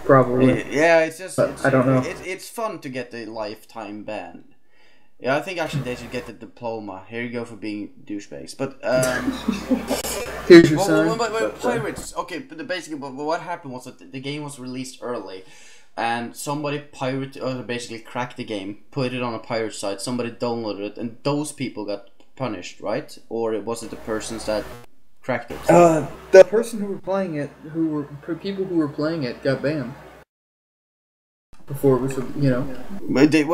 Probably. Yeah, it's just... I don't know. It's fun to get the lifetime ban. Yeah, I think actually they should get the diploma. Here you go for being douchebags. But Here's your sign. but pirates. Okay, but basically, but what happened was that the game was released early, and somebody basically cracked the game, put it on a pirate site. Somebody downloaded it, and those people got punished, right? Or was it the persons that cracked it? The person who were playing it, people who were playing it, got banned. Before it was, But they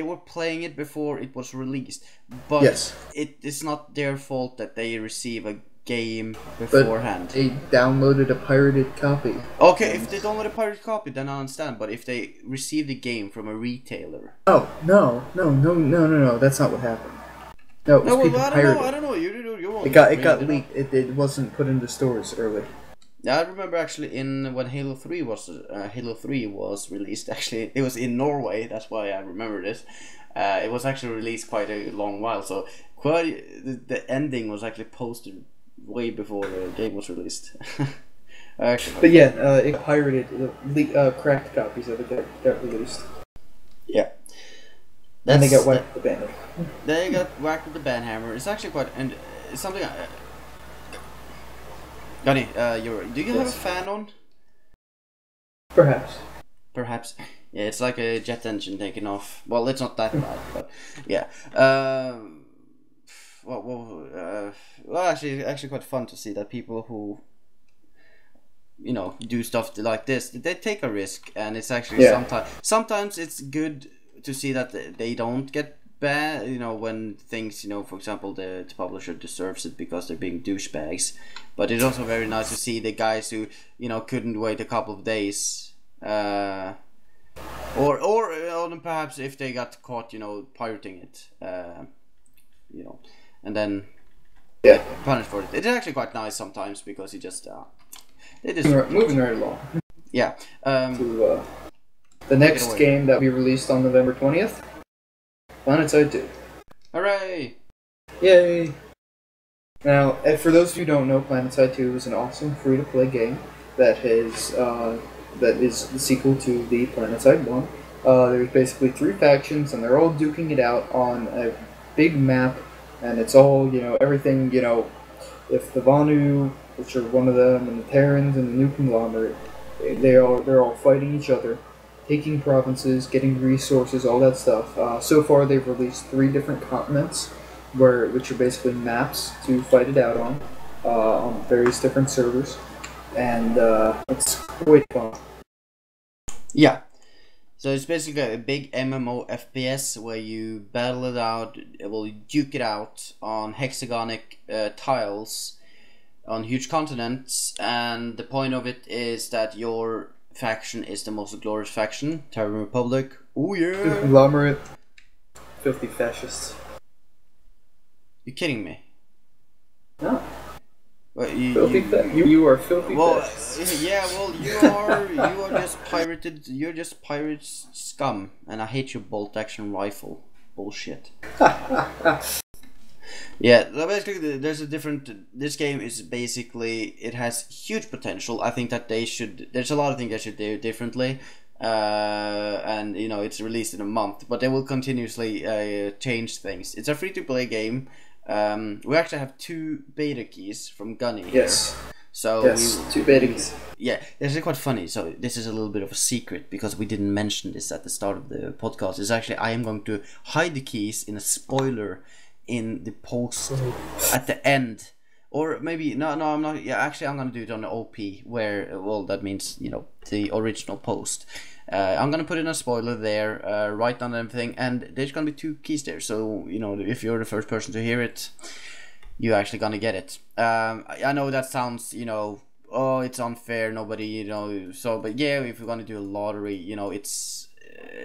were playing it before it was released, but yes, it's not their fault that they receive a game beforehand. But they downloaded a pirated copy. Okay, if they download a pirated copy, then I understand. But if they receive the game from a retailer, no, that's not what happened. No, I don't know. You're it got leaked. It wasn't put into stores early. Yeah, I remember actually when Halo 3 was released. Actually, it was in Norway. That's why I remember this. It was actually released quite a long while. So the ending was actually posted way before the game was released. But yeah, it pirated, cracked copies of it got released. Yeah. And they got whacked with the banner. They got whacked with the banhammer. It's actually quite, and it's something. Gunny, do you have a fan on? Perhaps. Perhaps. Yeah, it's like a jet engine taking off. Well, it's not that bad, but yeah. Actually, quite fun to see that people who, do stuff like this, they take a risk, and it's actually sometimes it's good to see that they don't get bad, when things, for example, the publisher deserves it because they're being douchebags. But it's also very nice to see the guys who, couldn't wait a couple of days, or perhaps if they got caught, pirating it, and then punished for it. It's actually quite nice sometimes because you just moving right along. Yeah. To the next game that we released on November 20th. PlanetSide 2. Hooray! Yay! Now, for those who don't know, PlanetSide 2 is an awesome free-to-play game that is the sequel to the PlanetSide 1. There's basically 3 factions, and they're all duking it out on a big map, and it's all, everything, if the Vanu, which are one of them, and the Terrans and the New Conglomerate, they're all fighting each other, taking provinces, getting resources, all that stuff. So far, they've released 3 different continents, which are basically maps to fight it out on various different servers, and it's quite fun. Yeah. So it's basically a big MMO FPS where you battle it out, duke it out on hexagonic tiles on huge continents, and the point of it is that your faction is the most glorious faction, Terran Republic. Oh yeah! Conglomerate. Filthy fascists. You kidding me? No. Well, you are filthy fascists. Yeah, well, you are just pirated. You're just pirate scum, and I hate your bolt action rifle. Bullshit. Yeah, basically, there's a different. This game is basically, it has huge potential. I think that there's a lot of things they should do differently, and it's released in a month, but they will continuously change things. It's a free-to-play game. We actually have 2 beta keys from Gunny here. Yes. So yes, 2 beta keys. Yeah, this is quite funny. So this is a little bit of a secret because we didn't mention this at the start of the podcast. It's actually, I am going to hide the keys in a spoiler in the post at the end, or maybe no, I'm not. Yeah, actually, I'm gonna do it on the OP, where that means the original post. I'm gonna put in a spoiler there, right on everything, and there's gonna be 2 keys there. So if you're the first person to hear it, you're actually gonna get it. I know that sounds oh, it's unfair. Nobody so, but yeah, if we're gonna do a lottery, it's.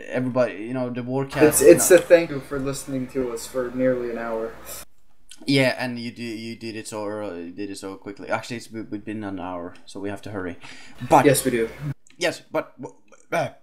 Everybody, the Warcast. It's a thank you for listening to us for nearly an hour. Yeah, and you did it so early, you did it so quickly. Actually, we've been an hour, so we have to hurry. But yes, we do. Yes, but the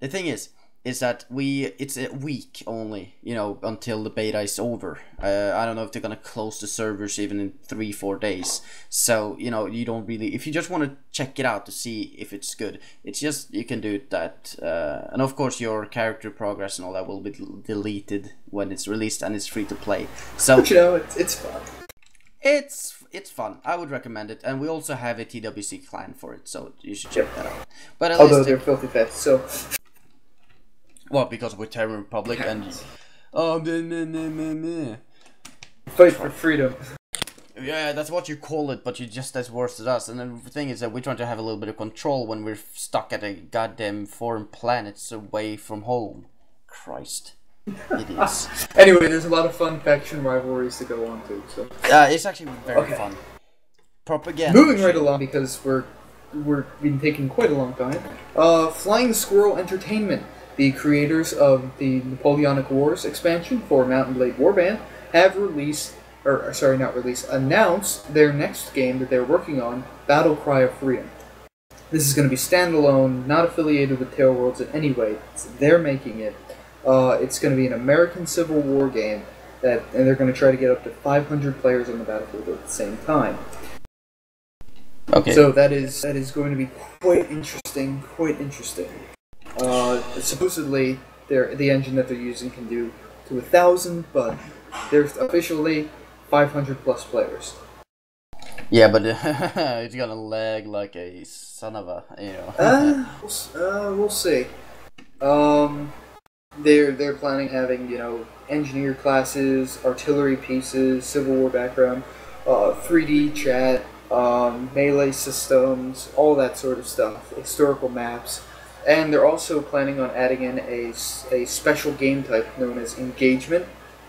thing is, is that it's a week only, until the beta is over. I don't know if they're gonna close the servers even in 3-4 days. So you don't really, if you just want to check it out to see if it's good, it's just you can do that. And of course your character progress and all that will be deleted when it's released and it's free to play. So but it's fun. It's fun. I would recommend it, and we also have a TWC clan for it, so you should check that out. But at although least they're filthy fast, so. Well, because we're Terror Republic and fight for freedom. Yeah, that's what you call it, but you're just as worse as us. And then the thing is that we're trying to have a little bit of control when we're stuck at a goddamn foreign planet away from home. Christ. It is. Anyway, there's a lot of fun faction rivalries to go on to. So. It's actually very fun. Propaganda. Moving right along because we've been taking quite a long time. Flying Squirrel Entertainment, the creators of the Napoleonic Wars expansion for Mount and Blade Warband, have announced their next game that they're working on, Battle Cry of Freedom. This is going to be standalone, not affiliated with Tail Worlds in any way. They're making it. It's going to be an American Civil War game, and they're going to try to get up to 500 players on the battlefield at the same time. Okay. So that is going to be quite interesting. Supposedly, the engine that they're using can do to 1,000, but there's officially 500 plus players. Yeah, but it's gonna lag like a son of a, We'll see. They're planning having engineer classes, artillery pieces, Civil War background, 3D chat, melee systems, all that sort of stuff, historical maps. And they're also planning on adding in a special game type known as engagement,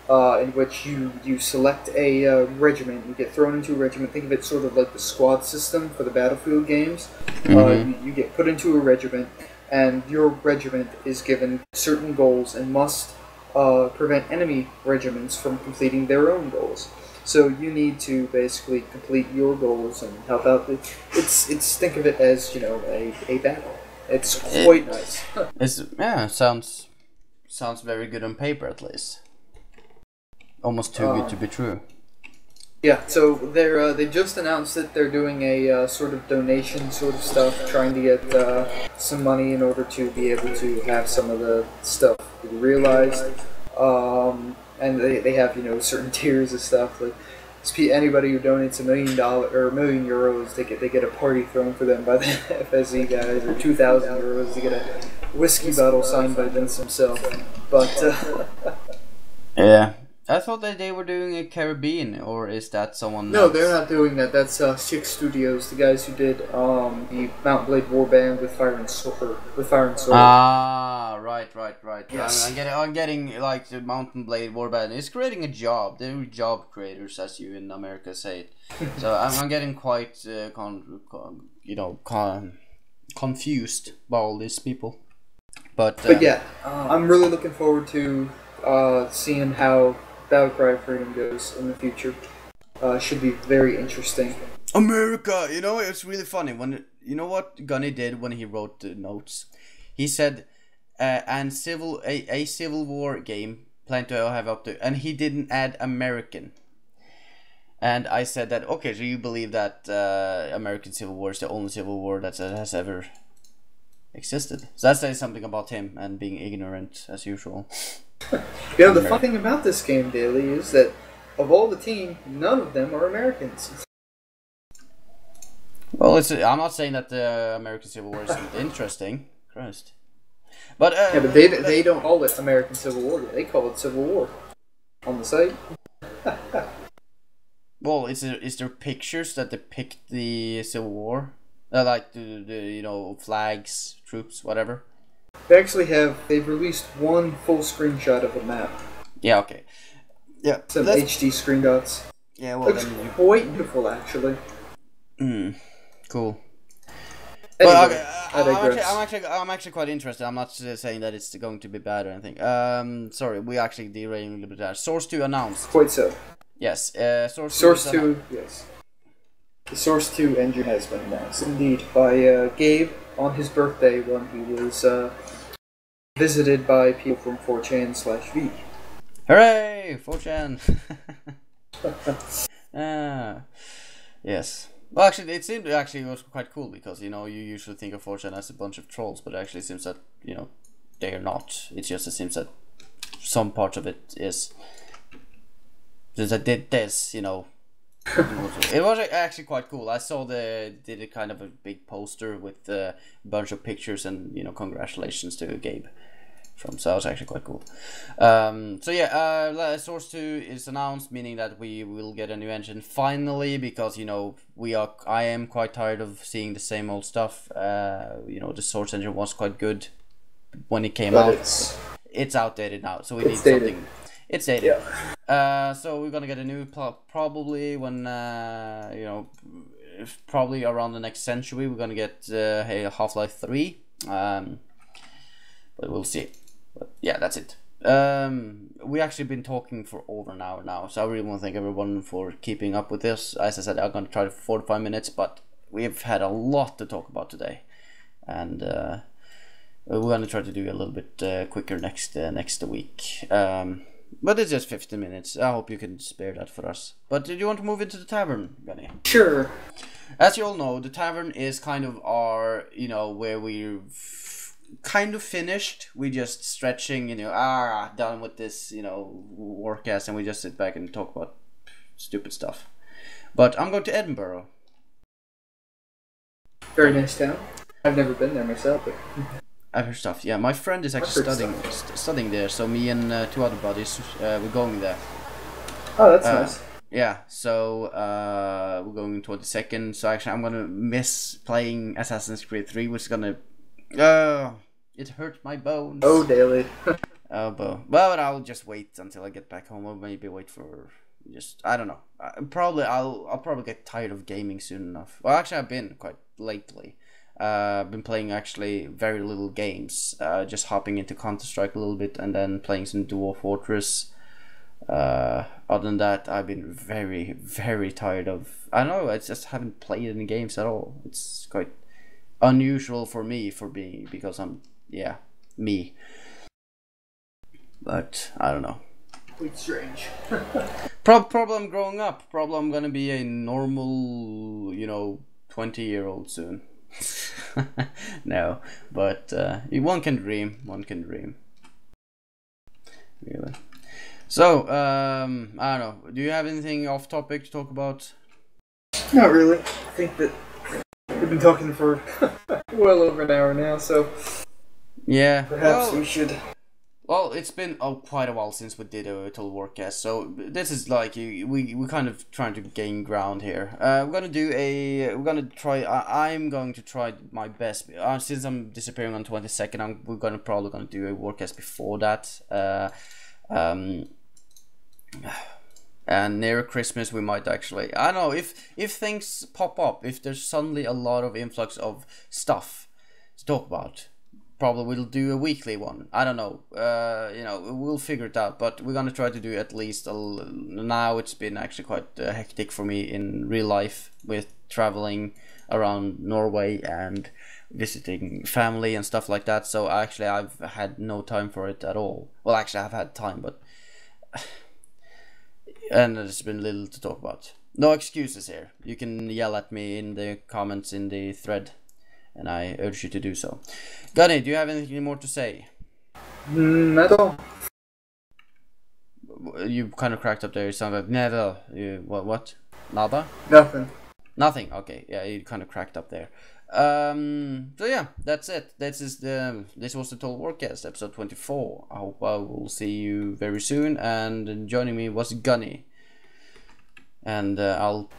in which you select a regiment, you get thrown into a regiment. Think of it sort of like the squad system for the Battlefield games. You get put into a regiment, and your regiment is given certain goals and must prevent enemy regiments from completing their own goals. So you need to basically complete your goals and help out. It's think of it as a battle. It's quite nice. Sounds very good on paper at least. Almost too good to be true. Yeah, so they just announced that they're doing a sort of donation sort of stuff, trying to get some money in order to be able to have some of the stuff realized. And they have certain tiers of stuff like. Anybody who donates $1 million or €1 million, they get a party thrown for them by the FSE guys, or 2,000 euros to get a whiskey bottle signed by Vince himself. But yeah, I thought that they were doing a Caribbean, or is that someone? No, they're not doing that. That's Six Studios, the guys who did the Mount Blade Warband with Fire and Sword. Ah, right. Yes. I'm getting like the Mountain Blade Warband is creating a job. They're job creators, as you in America say it. So I'm getting quite confused by all these people. But yeah, I'm really looking forward to seeing how Battle Cry of Freedom goes in the future. Should be very interesting. America, it's really funny when what Gunny did when he wrote the notes. He said, "And a Civil War game planned to have up to," and he didn't add American. And I said that okay, so you believe that American Civil War is the only Civil War that has ever existed? So that says something about him and being ignorant as usual. The fun thing about this game, Daily, is that of all the team, none of them are Americans. Well, I'm not saying that the American Civil War isn't interesting. Christ. But but they don't call it American Civil War. They call it Civil War on the site. Well, is there pictures that depict the Civil War? Like the flags, troops, whatever. They've released one full screenshot of a map. Yeah, okay. Yeah. Some HD screen dots. Yeah, well, looks quite beautiful, actually. Cool. Anyway, I'm actually quite interested. I'm not saying that it's going to be bad or anything. Sorry, we actually derailing a little bit there. Source 2 announced. Quite so. Yes. Source 2. Yes. The Source 2 engine has been announced, indeed, by Gabe on his birthday when he was visited by people from 4chan/V. Hooray! 4chan! Yes. Well, actually, it seemed it was quite cool because, you know, you usually think of 4chan as a bunch of trolls, but it actually seems that, you know, they are not. It just seems that some part of it is. There's a this, you know. It was actually quite cool. I saw did a kind of a big poster with a bunch of pictures and, you know, congratulations to Gabe. So that was actually quite cool. So yeah, Source 2 is announced, meaning that we will get a new engine finally, because, you know, I am quite tired of seeing the same old stuff. You know, the Source engine was quite good when it came out. It's outdated now, so we need something. It's dated. Yeah. So we're gonna get a new probably when you know, probably around the next century we're gonna get Half-Life 3. But we'll see. But yeah, that's it. We actually been talking for over an hour now, so I really want to thank everyone for keeping up with this. As I said, I'm gonna try 45 minutes, but we've had a lot to talk about today, and we're gonna try to do a little bit quicker next week. But it's just 15 minutes. I hope you can spare that for us. But do you want to move into the tavern, Gunny? Sure. As you all know, the tavern is kind of our, you know, where we've kind of finished. We just stretching, you know, done with this, you know, Warcast, and we just sit back and talk about stupid stuff. But I'm going to Edinburgh. Very nice town. I've never been there myself, but... I've heard stuff. Yeah, my friend is actually studying there, so me and 2 other buddies, we're going there. Oh, that's nice. Yeah, so we're going toward the 2nd. So actually, I'm gonna miss playing Assassin's Creed 3, which is gonna. It hurt my bones. Oh, daily. But I'll just wait until I get back home, or maybe wait for I don't know. I'll probably get tired of gaming soon enough. Well, actually, I've been quite lately. Been playing actually very little games, just hopping into Counter-Strike a little bit and then playing some Dwarf Fortress. Other than that, I've been very, very tired of, I don't know, I just haven't played any games at all. It's quite unusual for me because I'm, yeah, me. But I don't know. Quite strange. Problem growing up. Problem gonna be a normal, you know, 20-year-old soon. No, but one can dream. Really. So, I don't know. Do you have anything off topic to talk about? Not really. I think that we've been talking for well over an hour now, so yeah. Perhaps we should. Well, it's been quite a while since we did a Total Warcast, so this is like we kind of trying to gain ground here. I'm going to try my best. Since I'm disappearing on 22nd, we're probably gonna do a Warcast before that. And near Christmas we might actually, I don't know, if things pop up, if there's suddenly a lot of influx of stuff to talk about. Probably we'll do a weekly one. I don't know. You know, we'll figure it out. But we're gonna try to do at least now. It's been actually quite hectic for me in real life with traveling around Norway and visiting family and stuff like that. So actually, I've had no time for it at all. Well, actually, I've had time, but and there's been little to talk about. No excuses here. You can yell at me in the comments in the thread, and I urge you to do so. Gunny, do you have anything more to say? Not at all. You kind of cracked up there. You sound like never. What? Nada? Nothing. Nothing. Okay. Yeah, you kind of cracked up there. So yeah, that's it. This was the Total Warcast, episode 24. I hope I will see you very soon. And joining me was Gunny, and I'll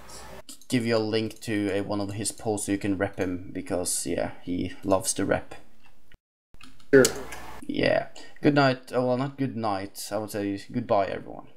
give you a link to one of his posts so you can rep him, because yeah, he loves to rep. Sure. Yeah. Good night. Oh, well, not good night. I would say goodbye, everyone.